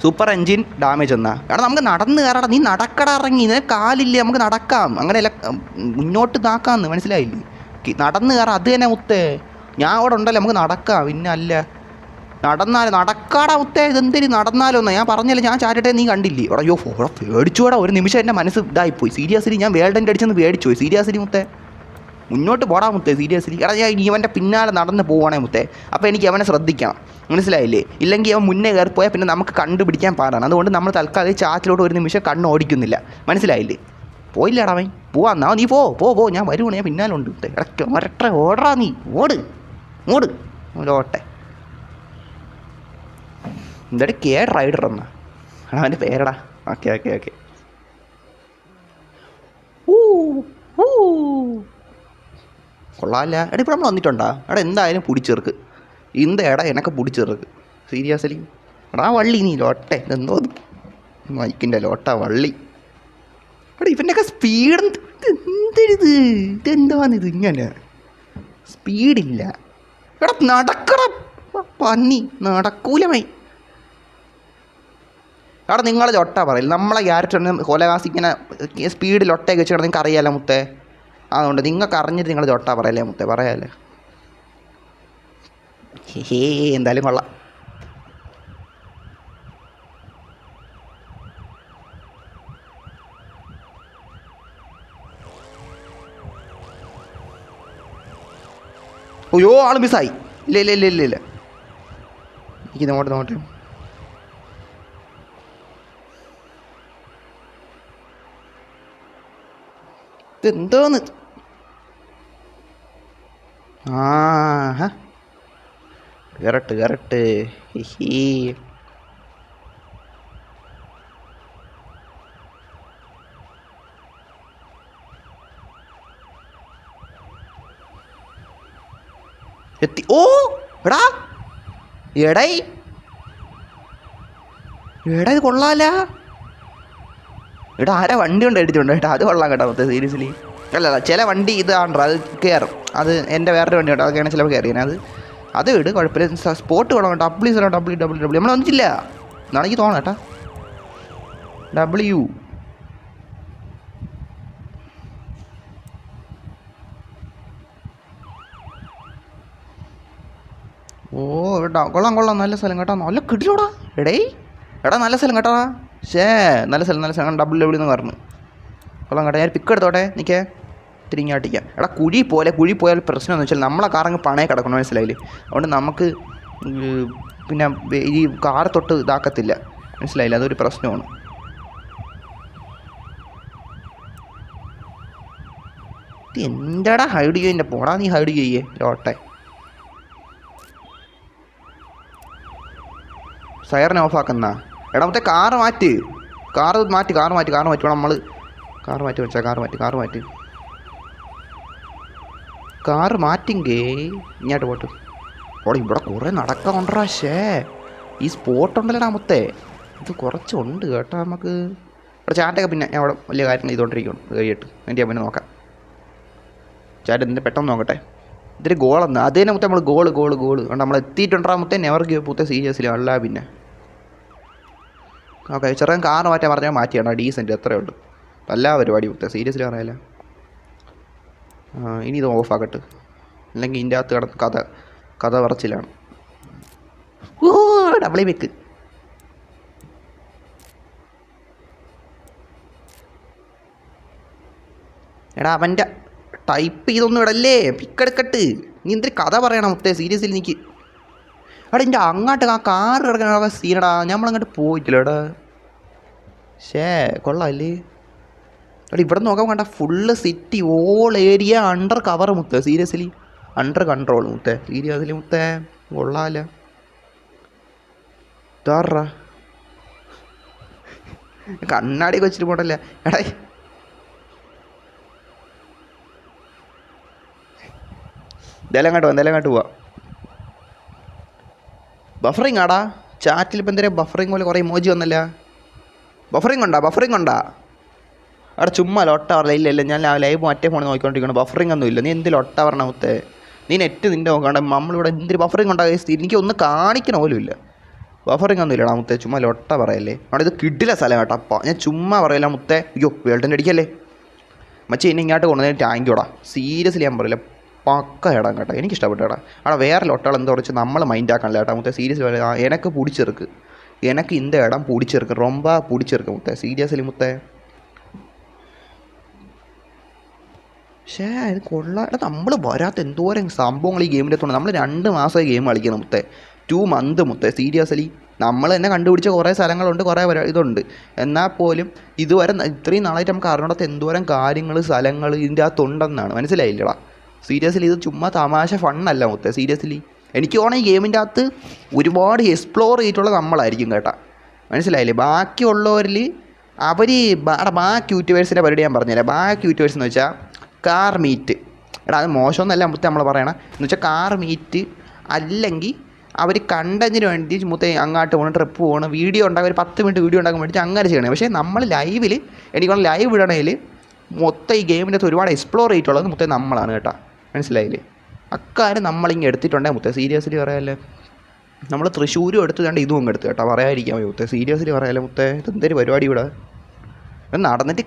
സൂപ്പർ എൻജിൻ ഡാമേജ് എന്നാ? എടാ നമുക്ക് നടന്ന് കയറാടാ. നീ നടക്കട ഇറങ്ങി, നിനക്ക് കാലില്ലേ? നമുക്ക് നടക്കാം, അങ്ങനെയല്ല മുന്നോട്ട് ഇതാക്കാമെന്ന് മനസ്സിലായില്ലേ? നടന്ന് കയറാം അത് തന്നെ മുത്തേ. ഞാൻ അവിടെ ഉണ്ടല്ലോ, നമുക്ക് നടക്കാം. പിന്നെ അല്ല നടക്കാടാ മുത്തേ, ഇതെന്തിരി നടന്നാലോന്ന് ഞാൻ പറഞ്ഞല്ലേ, ഞാൻ ചാറ്റട്ടെ നീ കണ്ടില്ലേ? അയ്യോ ഇവിടെ പേടിച്ചോടാ, ഒരു നിമിഷം എൻ്റെ മനസ്സ് ഇതായിപ്പോയി. സീരിയസ്ലി ഞാൻ വേൾഡിൻ്റെ അടിച്ചെന്ന് പേടിച്ചു പോയി. സീരിയസ്ലി മുത്തേ മുന്നോട്ട് പോടാ മുത്തേ, സീരിയസ്ലി. എടാ ഞാൻ ഇവൻ്റെ പിന്നാലെ നടന്ന് പോവാണേ മുത്തേ, അപ്പോൾ എനിക്ക് അവനെ ശ്രദ്ധിക്കണം, മനസ്സിലായില്ലേ? ഇല്ലെങ്കിൽ അവൻ മുന്നേ കയറിപ്പോയാൽ പിന്നെ നമുക്ക് കണ്ടുപിടിക്കാൻ പാടാണ്. അതുകൊണ്ട് നമ്മൾ തൽക്കാലം ചാറ്റിലോട്ട് ഒരു നിമിഷം കണ്ണ് ഓടിക്കുന്നില്ല, മനസ്സിലായില്ലേ? പോയില്ലടാ അവൻ, പോവാന്നാ നീ പോ പോ പോ, ഞാൻ വരുവാണ്, ഞാൻ പിന്നാലുണ്ട് മുത്തേ. ഇടയ്ക്ക് ഒരട്ടെ ഓടാ, നീ ഓട് ഓട് ഓട്ടെ. എന്താ കേട് റൈഡർ എന്നാ അവൻ്റെ പേരടാ. Okay okay okay. കൊള്ളാമല്ല. എടാ ഇപ്പോൾ നമ്മൾ വന്നിട്ടുണ്ടാ? എടാ എന്തായാലും പിടിച്ചേർക്ക്, എടാ എനക്ക് പിടിച്ചേർക്ക് സീരിയസ്ലി. എടാ വള്ളി നീ ലോട്ടെ, ഇതെന്തോ മൈക്കിൻ്റെ ലോട്ട വള്ളി. എടാ ഇവൻ്റെയൊക്കെ സ്പീഡ് എന്തെഴുത്, ഇതെന്താണിത് ഇങ്ങനെ സ്പീഡില്ല? എടാ നടക്കട പന്നി, നടക്കൂലമൈ. എടാ നിങ്ങളെ ലൊട്ട പറയില്ല, നമ്മളെ ക്യാരക്ടറിന് കൊലകാസിങ്ങനെ സ്പീഡിൽ ഒട്ടയൊക്കെ വെച്ചിട്ട് നിങ്ങൾക്ക് അറിയാമല്ലോ മുത്തേ. അതുകൊണ്ട് നിങ്ങൾക്ക് അറിഞ്ഞിട്ട് നിങ്ങൾ ലൊട്ട പറയല്ലേ മുത്തേ, പറയാല്ലേ? ഹേ എന്തായാലും കൊള്ളാം. അയ്യോ ആൾ മിസ്സായി. ഇല്ല ഇല്ല ഇല്ല ഇല്ല ഇല്ല, എനിക്ക് നോട്ടെ. ഇതെന്തോന്ന്? ആ കറക്റ്റ് ഹി. എത്തി. ഓ എടാ എടായി എടാ ഇത് കൊള്ളാല. എടാ ആരാ വണ്ടി കൊണ്ട് അടിച്ചുകൊണ്ട് കേട്ടോ, അത് കൊള്ളാം കേട്ടോ മൊത്തം സീരിയസ്ലി. അല്ല ചില വണ്ടി ഇതാണ്ടോ അത് കയറും, അത് എൻ്റെ വേറൊരു വണ്ടി കേട്ടോ, അതൊക്കെയാണ് ചിലപ്പോൾ കയറിയത്. അത് ഇട് കുഴപ്പമില്ല. സ്പോട്ട് കൊള്ളാം കേട്ടോ. ഡബ്ല്യൂ നമ്മൾ വന്നിട്ടില്ല എന്നാണ് എനിക്ക് തോന്നണം കേട്ടോ. ഡബ്ല്യൂ ഓ കേട്ടോ, കൊള്ളാം നല്ല സ്ഥലം കേട്ടോ, നല്ല കിട്ടിയോടാ. എടാ നല്ല സ്ഥലം കേട്ടോ. നല്ല സ്ഥലം ഡബ്ല്യൂ എന്ന് പറഞ്ഞു. കൊള്ളാം കേട്ടോ. ഞാൻ പിക്ക് എടുത്തോട്ടെ, നിൽക്കേ തിരിഞ്ഞാട്ടിക്കാം. എടാ കുഴി പോയാൽ പ്രശ്നം എന്ന് വെച്ചാൽ നമ്മളെ കാറങ്ങ് പണയെ കിടക്കണം, മനസ്സിലായില്ലേ? അതുകൊണ്ട് നമുക്ക് പിന്നെ ഈ കാർ തൊട്ട് ഇതാക്കത്തില്ല, മനസ്സിലായില്ല? അതൊരു പ്രശ്നമാണ്. എന്താടാ ഹൈഡ് ചെയ്യുക, പോടാ നീ ഹൈഡ് ചെയ്യേ ലോട്ടെ. സൈറൻ ഓഫ് ആക്കുന്ന. എടാ മറ്റേ കാറ് മാറ്റി നമ്മൾ കാറ് മാറ്റിങ്കേ ഇങ്ങോട്ട് പോട്ട്. ഓടെ ഇവിടെ കുറേ നടക്കാറുണ്ടാ. ഈ സ്പോട്ട് ഉണ്ടല്ലോടാ മുത്തേ, ഇത് കുറച്ചുണ്ട് കേട്ടോ നമുക്ക്. ഇവിടെ ചാറ്റൊക്കെ പിന്നെ ഞാൻ അവിടെ വലിയ കാര്യങ്ങൾ ചെയ്തുകൊണ്ടിരിക്കണം, കഴിയിട്ട് എൻ്റെ ഞാൻ പിന്നെ നോക്കാം. ചാറ്റ് എന്തിൻ്റെ പെട്ടെന്ന് നോക്കട്ടെ. ഇതൊരു ഗോളെന്ന് അത് തന്നെ മുത്തേ, നമ്മൾ ഗോള് നമ്മൾ എത്തിയിട്ടുണ്ടാ മുത്തേ. നെവർ ഗിവ് മുത്തേ, സീരിയസ്ലി. അല്ല പിന്നെ ഓക്കെ ചെറിയ കാറ് മാറ്റാൻ പറഞ്ഞാൽ മാറ്റിയാണ് ഡീസൻറ്റ്, എത്രയേ ഉള്ളൂ. എല്ലാ പരിപാടി മുത്തേ, സീരിയസ്ലി പറയാല്ല. ഇനി ഇത് ഓഫാക്കട്ടെ, അല്ലെങ്കിൽ ഇതിൻ്റെ അകത്ത് കിടന്ന് കഥ പറച്ചിലാണ്. ഓ ഡബിളി വെക്ക്. എടാ അവൻ്റെ ടൈപ്പ് ചെയ്തൊന്നും ഇടല്ലേ, പിക്കെടുക്കട്ട്. നീ എന്തൊരു കഥ പറയണം മുത്തേ, സീരിയസ്ലി എനിക്ക്. എടാ എൻ്റെ അങ്ങോട്ട് ആ കാറ് കിടക്കണ സീനടാ, നമ്മളങ്ങോട്ട് പോയിട്ടില്ല. എടാ കൊള്ളാമല്ലേ? എടാ ഇവിടെ നോക്കാൻ വേണ്ട, full city all area under cover മുത്തേ, സീരിയസ്ലി അണ്ടർ കൺട്രോൾ മുത്തേ, സീരിയസ്ലി മുത്തേ. കൊള്ളാമല്ല താറാ കണ്ണാടിയൊക്കെ വെച്ചിട്ട് പോട്ടല്ലേ. എടാ എന്തായാലും അങ്ങോട്ട് പോവാം. ബഫറിങ് ആടാ ചാറ്റിൽ ഇപ്പം എന്തെങ്കിലും ബഫറിങ് പോലെ കുറേ ഇമോജി വന്നല്ല. ബഫറിങ് ഉണ്ടാ അവിടെ ചുമ്മാ ലൊട്ട പറയില്ല. ഇല്ല ഞാൻ ലൈവ് മറ്റേ ഫോണിൽ നോക്കിക്കൊണ്ടിരിക്കണം, ബഫറിങ് ഒന്നും ഇല്ല. നീ എന്ത് ലൊട്ട പറഞ്ഞ മുത്തേ, നീ നെറ്റ് നിൻ്റെ നോക്കണ്ട. നമ്മളിവിടെ എന്തൊരു ബഫറിങ് ഉണ്ടാകുക, എനിക്ക് ഒന്ന് കാണിക്കണ പോലും ഇല്ല. ബഫറിങ് ഒന്നും ഇല്ലടാ മുത്തേ, ചുമ്മാ ലൊട്ട പറയല്ലേ. അവിടെ ഇത് കിടില സ്ഥലം കേട്ടോ. അപ്പം ഞാൻ ചുമ്മാ പറയില്ല മുത്തേ. അയ്യോ വേൾഡിൻ്റെ അടിക്കല്ലേ മച്ചി, എന്നെ ഇങ്ങോട്ട് കൊണ്ടുവന്നതിന് താങ്ക് യൂടാ, സീരിയസ്ലി ഞാൻ പറയില്ല. പക്ക ഇടാം കേട്ടോ, എനിക്കിഷ്ടപ്പെട്ടു കേട്ടോ. അവിടെ വേറെ ലൊട്ടകൾ എന്താ വെച്ചാൽ നമ്മൾ മൈൻഡ് ആക്കാനില്ല കേട്ടോ മുത്തേ. സീരിയസ്ലി എനക്ക് പിടിച്ചെറുക്ക്, എനിക്ക് இந்த ഇടം പിടിച്ചെറുക്ക്, ரொம்ப പിടിച്ചെറുക്ക് മുത്തേ, സീരിയസ്ലി മുത്തേ. പക്ഷേ ഇത് കൊള്ളാം. നമ്മൾ വരാത്ത എന്തോരം സംഭവങ്ങൾ ഈ ഗെയിമിൻ്റെ എത്തുണ്ട്. നമ്മൾ 2 മാസമായി ഗെയിം കളിക്കണം മുത്തേ, 2 മന്ത് മുത്തേ. സീരിയസ്ലി നമ്മൾ തന്നെ കണ്ടുപിടിച്ച കുറേ സ്ഥലങ്ങളുണ്ട്, കുറേ ഇതുണ്ട്. എന്നാൽ പോലും ഇതുവരെ ഇത്രയും നാളായിട്ട് നമുക്ക് അറിഞ്ഞിടത്ത് എന്തോരം കാര്യങ്ങൾ സ്ഥലങ്ങൾ ഇതിൻ്റെ അകത്തുണ്ടെന്നാണ്. മനസ്സിലായില്ലടാ. സീരിയസ്ലി ഇത് ചുമ്മാ തമാശ ഫണ്ണല്ല മുത്തേ. സീരിയസ്ലി എനിക്ക് തോന്നുന്നു ഈ ഗെയിമിൻ്റെ അകത്ത് ഒരുപാട് എക്സ്പ്ലോർ ചെയ്തിട്ടുള്ള നമ്മളായിരിക്കും കേട്ടോ. മനസ്സിലായില്ലേ? ബാക്കിയുള്ളവരിൽ അവർ ബാക്കി യൂട്യൂബേഴ്സിൻ്റെ പരിപാടി ഞാൻ പറഞ്ഞുതരാം. ബാക്കി യൂട്യൂബേഴ്സ് എന്ന് വെച്ചാൽ കാർ മീറ്റ്, എടാ അത് മോശമൊന്നല്ല മുത്തേ നമ്മൾ പറയണം. എന്ന് വെച്ചാൽ കാർ മീറ്റ് അല്ലെങ്കിൽ അവർ കണ്ടതിന് വേണ്ടി മുത്തേ അങ്ങോട്ട് പോകണം, ട്രിപ്പ് പോകണം, വീഡിയോ ഉണ്ടാകും, ഒരു 10 മിനിറ്റ് വീഡിയോ ഉണ്ടാക്കാൻ വേണ്ടി അങ്ങനെ ചെയ്യണം. പക്ഷേ നമ്മൾ ലൈവിൽ എനിക്ക് ലൈവ് ഇടണേൽ മൊത്തം ഈ ഗെയിമിൻ്റെ അകത്ത് ഒരുപാട് എക്സ്പ്ലോർ ചെയ്തിട്ടുള്ളത് മുത്തേ നമ്മളാണ് കേട്ടോ. മനസ്സിലായില്ലേ? അക്കാര്യം നമ്മളിങ്ങനെ എടുത്തിട്ടുണ്ടെങ്കിൽ മുത്തേ സീരിയസ്ലി പറയാമല്ലേ. നമ്മൾ തൃശ്ശൂരും എടുത്ത് കണ്ട് ഇതും അങ്ങ് എടുത്ത് കേട്ടോ, പറയാതിരിക്കാൻ മുത്തേ. സീരിയസ്ലി പറയാമല്ലേ മുത്തേ. ഇതെന്തൊരു പരിപാടി ഇവിടെ നടന്നിട്ട്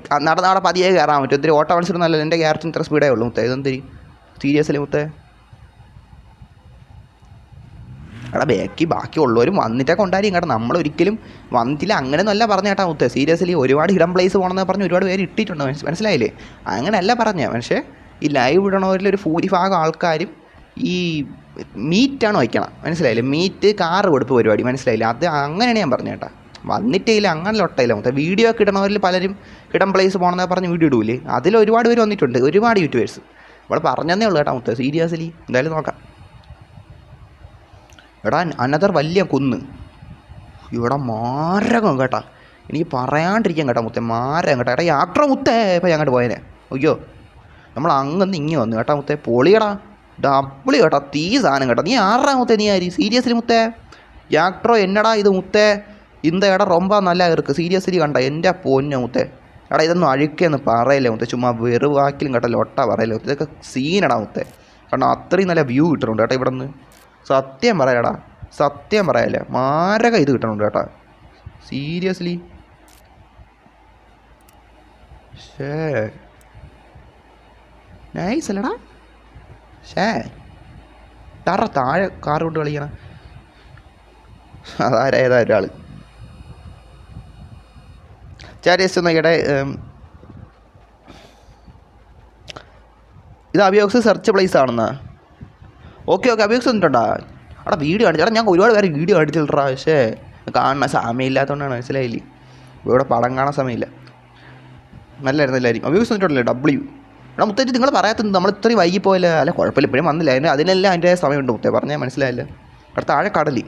അവിടെ പതിയെ കയറാൻ പറ്റും. ഒത്തിരി ഓട്ടോ മത്സരമൊന്നുമല്ല, എൻ്റെ ക്യാരക്ടറിന് ഇത്ര സ്പീഡേ ഉള്ളൂ മുത്തേ. ഇതെന്തിരി സീരിയസ്ലി മുത്തേ. എടാ ബാക്കിയുള്ളവരും വന്നിട്ടൊക്കെ ഉണ്ടായിരിക്കും കേട്ടോ. നമ്മളൊരിക്കലും വന്നിട്ടില്ല അങ്ങനെയൊന്നുമല്ല പറഞ്ഞ കേട്ടോ മുത്തേ. സീരിയസ്ലി ഒരുപാട് ഹിഡൻ പ്ലേസ് പോകണമെന്ന് പറഞ്ഞ് ഒരുപാട് പേര് ഇട്ടിട്ടുണ്ട്. മനസ്സിലായില്ലേ? അങ്ങനെയല്ല പറഞ്ഞ. പക്ഷേ ഈ ലൈവ് ഇടണവരിലൊരു ഭൂരിഭാഗം ആൾക്കാരും ഈ മീറ്റാണ് വയ്ക്കണം. മനസ്സിലായില്ലേ? മീറ്റ് കാറ് കൊടുപ്പ് പരിപാടി. മനസ്സിലായില്ലേ? അത് അങ്ങനെയാണ് ഞാൻ പറഞ്ഞ കേട്ടോ. വന്നിട്ടില്ല അങ്ങനെ ലൊട്ടയില്ല മുത്തേ. വീഡിയോ ഒക്കെ ഇടണവരിൽ പലരും ഹിഡൻ പ്ലേസ് പോകണമെന്ന് പറഞ്ഞ് വീഡിയോ ഇടൂലേ, അതിൽ ഒരുപാട് പേര് വന്നിട്ടുണ്ട്, ഒരുപാട് യൂട്യൂബേഴ്സ്. ഇവിടെ പറഞ്ഞതേ ഉള്ളൂ കേട്ടോ മുത്തേ. സീരിയസ്ലി എന്തായാലും നോക്കാം. എടാ അനദർ വലിയ കുന്ന് ഇവിടെ മാരകം കേട്ടാ, എനിക്ക് പറയാണ്ടിരിക്കാൻ കേട്ടോ മുത്തേ. മാരകം കേട്ടോ. എടാ യാത്ര മുത്തേ ഇപ്പം അങ്ങോട്ട് പോയനെ. അയ്യോ നമ്മൾ അങ്ങന്ന് ഇങ്ങി വന്നു കേട്ടോ മുത്തേ. പൊളിയടാ, ഡബിളി കേട്ടോ, തീ സാധനം കേട്ടോ. നീ ആറാ മുത്തേ, നീ ആര്? സീരിയസ്ലി മുത്തേ യാക്ട്രോ എന്നടാ ഇത് മുത്തേ. ഇന്ത എടാ റൊമ്പ നല്ല ഇருக்கு. സീരിയസ്ലി കണ്ട എൻ്റെ പൊന്നു മുത്തേ. എടാ ഇതൊന്നും അഴുക്കെന്ന് പറയല്ലേ മുത്തേ, ചുമ്മാ വെറുവാക്കിലും കേട്ടോ ലൊട്ട പറയല്ലേ മുത്തേ. ഇതൊക്കെ സീനടാ മുത്തേ. കാരണം അത്രയും നല്ല വ്യൂ കിട്ടുന്നുണ്ട് കേട്ടോ ഇവിടെ നിന്ന്. സത്യം പറയാടാ, സത്യം പറയാല്ലേ, മാരക ഇത് കിട്ടണുണ്ട് കേട്ടോ സീരിയസ്ലി. ഷേ നൈസ് അല്ലടാ. ഷേ താഴെ കാർ കൊണ്ട് കളിക്കണം. അതാരേതാ ഒരാൾ ചാരിയസ് നോക്കിയുടെ ഇത് അഭിയോക്സ് സെർച്ച് പ്ലേസ് ആണെന്നാ. ഓക്കെ അഭിയോക്സ് വന്നിട്ടുണ്ടാ. അവിടെ വീഡിയോ കാണിച്ചാൽ ഞാൻ ഒരുപാട് പേര് വീഡിയോ കാണിച്ചിട്ടാ. പക്ഷേ കാണാൻ സമയമില്ലാത്തതുകൊണ്ടാണ്. മനസ്സിലായില്ലേ? ഇവിടെ പടം കാണാൻ സമയമില്ല. നല്ലായിരുന്നു എല്ലാവരും. അഭിയോക്സ് വന്നിട്ടുണ്ടല്ലേ ഡബ്ല്യു. എടാ മുത്തേറ്റ് നിങ്ങൾ പറയാത്തത് നമ്മൾ ഇത്രയും വൈകി പോയല്ലേ. അല്ല കുഴപ്പമില്ല, ഇപ്പോഴും വന്നില്ല. അതിനെല്ലാം അതിൻ്റെ സമയമുണ്ട് മുത്തേ. പറഞ്ഞാൽ മനസ്സിലായില്ല. അവിടെ താഴെ കടലി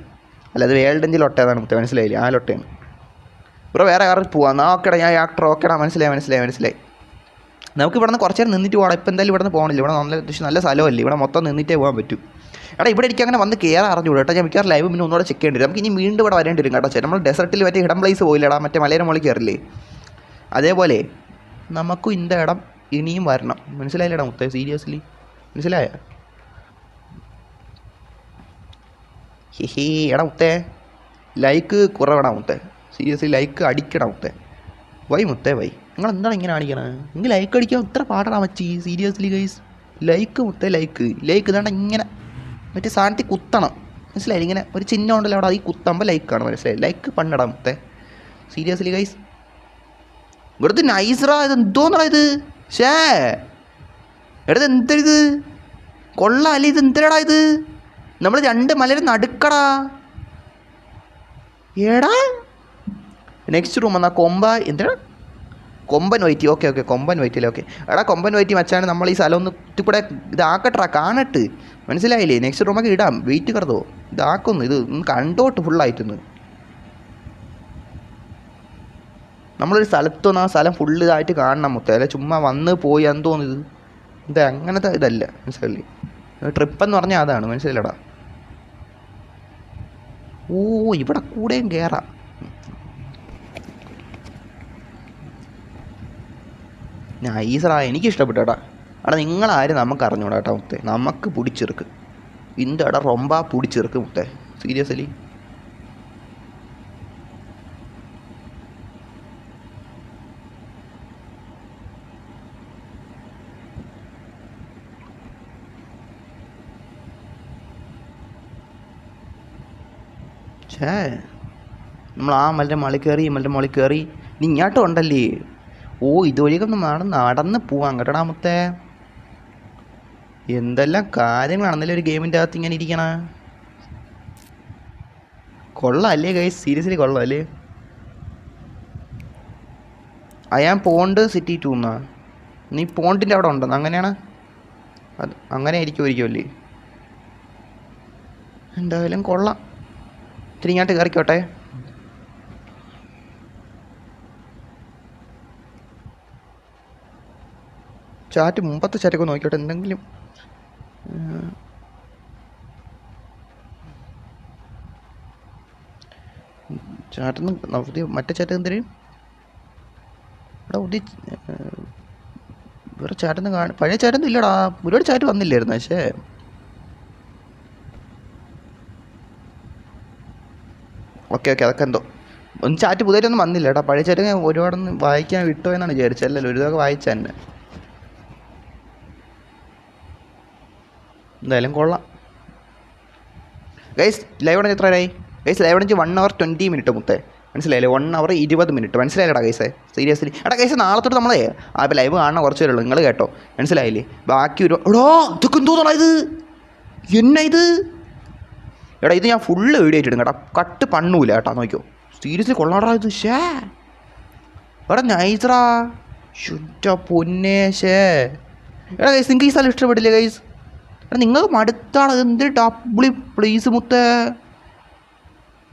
അല്ല, അത് വേൾഡിൻ്റെ ലൊട്ടേതാണ് മുത്തേ. മനസ്സിലായില്ലേ? ആ ലൊട്ടയാണ്. ഇവിടെ വേറെ കാറിൽ പോവാം. ഓക്കെടാ ഞാൻ ആക്ടർ. ഓക്കെടാ മനസ്സിലായി. നമുക്ക് ഇവിടെ നിന്ന് കുറച്ച് നേരം നിന്നിട്ട് പോകണം. ഇപ്പോൾ എന്തായാലും ഇവിടെ നിന്ന് പോകണില്ല. ഇവിടെ നല്ല അത്യാവശ്യം നല്ല സ്ഥലമല്ലേ, ഇവിടെ മൊത്തം നിന്നിട്ടേ പോകാൻ പറ്റും. എടാ ഇവിടെ എനിക്ക് അങ്ങനെ വന്ന് കയറാൻ അറിഞ്ഞു കേട്ടോ. ഞാൻ മിക്കവാറും ലൈവ് പിന്നെ ഒന്നുകൂടെ ചെക്ക് ചെയ്യേണ്ടി വരും. നമുക്ക് ഇനി വീണ്ടും ഇവിടെ വരേണ്ടി വരും കേട്ടോ. നമ്മൾ ഡെസർട്ടിൽ മറ്റേ ഹിഡൻ പ്ലേസ് പോയില്ലടാ, മറ്റേ മലയുടെ മുകളിൽ കയറില്ലേ, അതേപോലെ നമുക്കും ഇന്ന ഇടം ഇനിയും വരണം. മനസ്സിലായില്ലടാ മുത്തേ. സീരിയസ്ലി മനസ്സിലായ? ഹേ എടാ മുത്തേ ലൈക്ക് കുറവടാ മുത്തേ. സീരിയസ്ലി ലൈക്ക് അടിക്കടാ മുത്തേ. വൈ മുത്തേ വൈ. നിങ്ങൾ എന്താണ് ഇങ്ങനെ കാണിക്കണത്? നിങ്ങൾ ലൈക്ക് അടിക്കാൻ ഇത്ര പാടാ മച്ചി. സീരിയസ്ലി ഗൈസ് ലൈക്ക് മുത്തേ ലൈക്ക് ഇതാണ്ട് ഇങ്ങനെ മറ്റേ സാധനത്തിൽ കുത്തണം. മനസ്സിലായി? ഇങ്ങനെ ഒരു ചിഹ്നം ഉണ്ടല്ലോ അവിടെ, ഈ കുത്തുമ്പോൾ ലൈക്കാണ്. മനസ്സിലായി? ലൈക്ക് പണ്ണടാ മുത്തേ. സീരിയസ്ലി ഗൈസ് ഇവിടുത്തെ നൈസറാ. ഇത് എന്തോന്നടാ ഇത്? ഷേ എടാ എന്തൊരിത് കൊള്ളാല്ലേ? ഇത് എന്തരടാ ഇത്? നമ്മൾ 2 മലയുടെ നടുക്കടാ. ഏടാ നെക്സ്റ്റ് റൂം എന്നാ കൊമ്പ എന്തിനാ കൊമ്പൻ വൈറ്റി. ഓക്കെ കൊമ്പൻ വൈറ്റില്ലേ. ഓക്കെ എടാ കൊമ്പൻ വൈറ്റി മച്ചാണ്. നമ്മൾ ഈ സ്ഥലം ഒന്ന് ഇത്തിക്കൂടെ ഇതാക്കട്ടാ കാണട്ട്. മനസ്സിലായില്ലേ? നെക്സ്റ്റ് റൂമൊക്കെ ഇടാം. വെയിറ്റ് കറതോ ഇതാക്കുന്നു. ഇത് കണ്ടോട്ട് ഫുള്ളായിട്ടൊന്ന് നമ്മളൊരു സ്ഥലത്തൊന്ന് ആ സ്ഥലം ഫുള്ള് ഇതായിട്ട് കാണണം മുത്തേ. അല്ല ചുമ്മാ വന്ന് പോയി എന്തോന്ന് ഇത് അങ്ങനത്തെ ഇതല്ല. മനസ്സിലായില്ലേ? ട്രിപ്പെന്ന് പറഞ്ഞാൽ അതാണ്. മനസ്സിലടാ? ഓ ഇവിടെ കൂടെയും കയറാം. നൈസറാ, എനിക്കിഷ്ടപ്പെട്ടു. അവിടെ നിങ്ങളാരും നമുക്ക് അറിഞ്ഞൂടാ കേട്ടോ മുത്തേ. നമുക്ക് പിടിച്ചെറുക്ക് ഇൻ്റെ അവിടെ റൊമ്പ പിടിച്ചെറുക്ക് മുത്തേ. സീരിയസ്ലി ഛേ നമ്മൾ ആ മലൻ്റെ മുകളിൽ കയറി ഈ മലൻ്റെ മുകളിൽ കയറി നീ ഇങ്ങോട്ടും ഉണ്ടല്ലേ. ഓ ഇതുവഴിയൊക്കെ നടന്ന് പോവാം കേട്ടോടാ മുത്തേ. എന്തെല്ലാം കാര്യങ്ങളാണെന്നല്ലേ ഒരു ഗെയിമിൻ്റെ അകത്ത് ഇങ്ങനെ ഇരിക്കണ. കൊള്ളാം അല്ലേ ഗൈസ്, സീരിയസ്ലി കൊള്ളാം അല്ലേ. അയാൻ പോണ്ട് സിറ്റി 2 എന്നാ. നീ പോണ്ടിൻ്റെ അവിടെ ഉണ്ടെന്ന് അങ്ങനെയാണ്. അത് അങ്ങനെ ആയിരിക്കുമല്ലേ. എന്തായാലും കൊള്ളാം. ഇത്തിരി ഇങ്ങോട്ട് കയറിക്കോട്ടെ. ചാറ്റ് മുമ്പത്തെ ചാറ്റൊക്കെ നോക്കിയോട്ടെ എന്തെങ്കിലും. ചാറ്റൊന്നും പുതിയ മറ്റേ ചാറ്റ് എന്തിനും എടാ പുതിയ വേറെ ചാറ്റൊന്നും പഴയ ചാറ്റൊന്നും ഇല്ലടാ. ഒരുപാട് ചാറ്റ് വന്നില്ലായിരുന്നു. പക്ഷേ ഓക്കെ അതൊക്കെ എന്തോ ഒന്ന് ചാറ്റ് പുതിയതൊന്നും വന്നില്ല കേട്ടോ. പഴയ ചാറ്റ് ഒരുപാടൊന്നും വായിക്കാൻ വിട്ടോ എന്നാണ് വിചാരിച്ചല്ലോ. ഒരു ഇതൊക്കെ വായിച്ച തന്നെ. എന്തായാലും കൊള്ളാം ഗൈസ്. ലൈവ് അടഞ്ഞ് എത്ര ആയി ഗൈസ്? ലൈവ് അടഞ്ഞ് 1 hour 20 മുത്തേ. മനസ്സിലായില്ലേ? 1 hour 20 മനസ്സിലായില്ലടാ ഗൈസേ. സീരിയസ്ലി എടാ ഗൈസ് നാളെ തൊട്ട് നമ്മളെ ഇപ്പോൾ ലൈവ് കാണാൻ കുറച്ച് പേരുള്ളൂ. നിങ്ങൾ കേട്ടോ മനസ്സിലായില്ലേ? ബാക്കി ഒരു എടോ ഇതൊക്കെ എന്തോന്നാ ഇത്? എന്നാ ഇത്? എടാ ഇത് ഞാൻ ഫുള്ള് വീഡിയോ ആയിട്ടിടും കേട്ടോ. കട്ട് പണ്ണൂല കേട്ടോ. നോക്കിയോ സീരിയസ്ലി കൊള്ളാടാ ഇത്. ഷേ എടാ നൈസറാ. ശുദ്ധ പൊന്നേശേ. എടാ ഗൈസ് നിങ്ങൾക്ക് ഈ സ്ഥലം ഇഷ്ടപ്പെട്ടില്ലേ ഗൈസ്? എടാ നിങ്ങൾക്ക് മടുത്താണ്. എന്തൊരു ഡബ്ലി പ്ലീസ് മുത്തേ.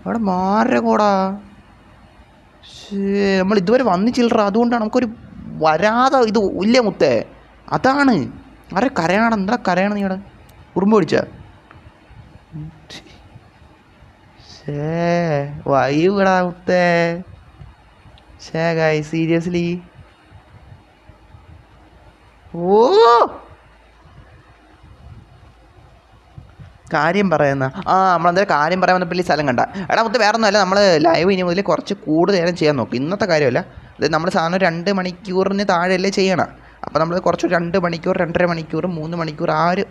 അവിടെ മാരകൂടാ. നമ്മൾ ഇതുവരെ വന്നിച്ചില്ലറ. അതുകൊണ്ടാണ് നമുക്കൊരു വരാതെ ഇത് ഇല്ലേ മുത്തേ. അതാണ് ആരെ കരയണം. എന്താ കരയണം നീടെ ഉറുമ്പ് പിടിച്ച വൈവിടാ മുത്തേ. ഷേ ഗായ് സീരിയസ്ലി ഓ കാര്യം പറയുന്ന നമ്മളെന്തായാലും കാര്യം പറയാൻ വന്നപ്പോൾ ഈ സ്ഥലം കണ്ട. എടാ മുത്ത് വേറെ ഒന്നുമല്ല. നമ്മൾ ലൈവ് ഇനി മുതൽ കുറച്ച് കൂടുതൽ നേരം ചെയ്യാൻ നോക്കും. ഇന്നത്തെ കാര്യമല്ല. അത് നമ്മൾ സാധനം 2 മണിക്കൂറിന് താഴെയല്ലേ ചെയ്യണം. അപ്പോൾ നമ്മൾ കുറച്ച് 2 മണിക്കൂർ 2.5 മണിക്കൂർ 3 മണിക്കൂർ ആ ഒരു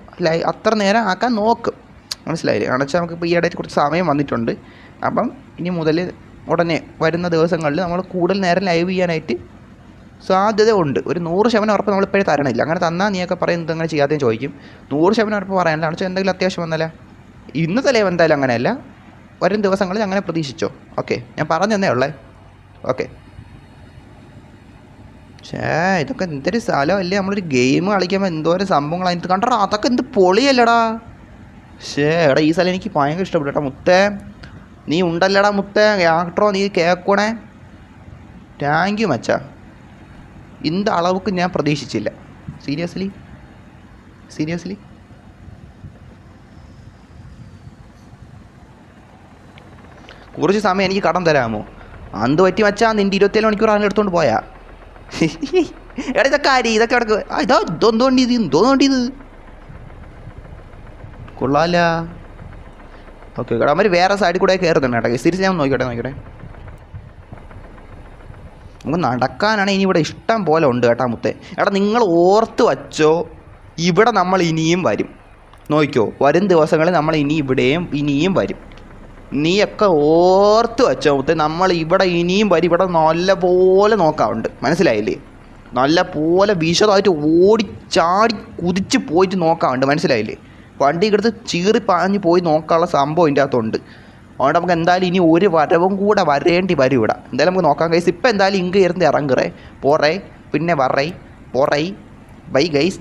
അത്ര നേരം ആക്കാൻ നോക്കും. മനസ്സിലായില്ലേ? കാരണം വെച്ചാൽ നമുക്കിപ്പോൾ ഈ ഇടയിൽ കുറച്ച് സമയം വന്നിട്ടുണ്ട്. അപ്പം ഇനി മുതൽ ഉടനെ വരുന്ന ദിവസങ്ങളിൽ നമ്മൾ കൂടുതൽ നേരം ലൈവ് ചെയ്യാനായിട്ട് സാധ്യത ഉണ്ട്. ഒരു 100% ഉറപ്പ് നമ്മളിപ്പോഴേ തരണില്ല. അങ്ങനെ തന്നാൽ നീയൊക്കെ പറയുന്നത് അങ്ങനെ ചെയ്യാതെയും ചോദിക്കും. 100% ഉറപ്പ് പറയാനില്ല. കാരണം വെച്ചാൽ എന്തെങ്കിലും അത്യാവശ്യം വന്നല്ല. ഇന്നത്തെ ലൈവ് എന്തായാലും അങ്ങനെയല്ല. വരും ദിവസങ്ങളിൽ അങ്ങനെ പ്രതീക്ഷിച്ചോ. ഓക്കെ ഞാൻ പറഞ്ഞു തന്നേ ഉള്ളേ. ഓക്കെ ഇതൊക്കെ എന്തൊരു സ്ഥലമല്ലേ. നമ്മളൊരു ഗെയിം കളിക്കുമ്പോൾ എന്തോരം സംഭവങ്ങൾ അതിനകത്ത് കണ്ടോ. അതൊക്കെ എന്ത് പൊളിയല്ലടാ. എടാ ഈ സ്ഥലം എനിക്ക് ഭയങ്കര ഇഷ്ടപ്പെട്ടു കേട്ടോ മുത്തേ. നീ ഉണ്ടല്ലടാ മുത്തേ. ആക്ടറോ നീ കേൾക്കണേ. താങ്ക് യു മച്ചാ. இந்த அளவுக்கு ഞാൻ പ്രതീക്ഷിച്ചില്ല. സീരിയസ്ലി കുറച്ച് സമയം എനിക്ക് കടം തരാമോ? അന്ത് പറ്റി വച്ചാൽ നിൻ്റെ 27 മണിക്കൂർ അതിന് എടുത്തുകൊണ്ട് പോയാ. എടാ ഇതൊക്കെ ആരി ഇതൊക്കെ ഇടക്ക് ഇതൊന്തോണ്ടിത് കൊള്ളാല. ഓക്കെ എടാ അവർ വേറെ സൈഡിൽ കൂടെ കയറുന്നുണ്ട് കേട്ടോ. സീരിയസ് ഞാൻ നോക്കിയോട്ടെ. നമുക്ക് നടക്കാനാണ് ഇനി ഇവിടെ ഇഷ്ടം പോലെ ഉണ്ട് കേട്ടാ മുത്തേ. എടാ നിങ്ങൾ ഓർത്ത് വച്ചോ ഇവിടെ നമ്മൾ ഇനിയും വരും. നോക്കിക്കോ വരും ദിവസങ്ങളിൽ നമ്മൾ ഇനിയും വരും. നീയൊക്കെ ഓർത്ത് വച്ചോ മുത്തേ. നമ്മൾ ഇവിടെ ഇനിയും വരും. ഇവിടെ നല്ല പോലെ നോക്കാറുണ്ട്. മനസ്സിലായില്ലേ? നല്ല പോലെ വിശദമായിട്ട് ഓടിച്ചാടി കുതിച്ച് പോയിട്ട് നോക്കാറുണ്ട്. മനസ്സിലായില്ലേ? വണ്ടി എടുത്ത് ചീറി പാഞ്ഞ് പോയി നോക്കാനുള്ള സംഭവം ഇതിൻ്റെ അകത്തുണ്ട്. അതുകൊണ്ട് നമുക്ക് എന്തായാലും ഇനി ഒരു വരവും കൂടെ വരേണ്ടി വരും ഇവിടെ. എന്തായാലും നമുക്ക് നോക്കാം ഗൈസ്. ഇപ്പം എന്തായാലും ഇങ്ങ് ഇരുന്ന് ഇറങ്ങുറേ പോറേ പിന്നെ വറേ പോറേ ബൈ ഗൈസ്.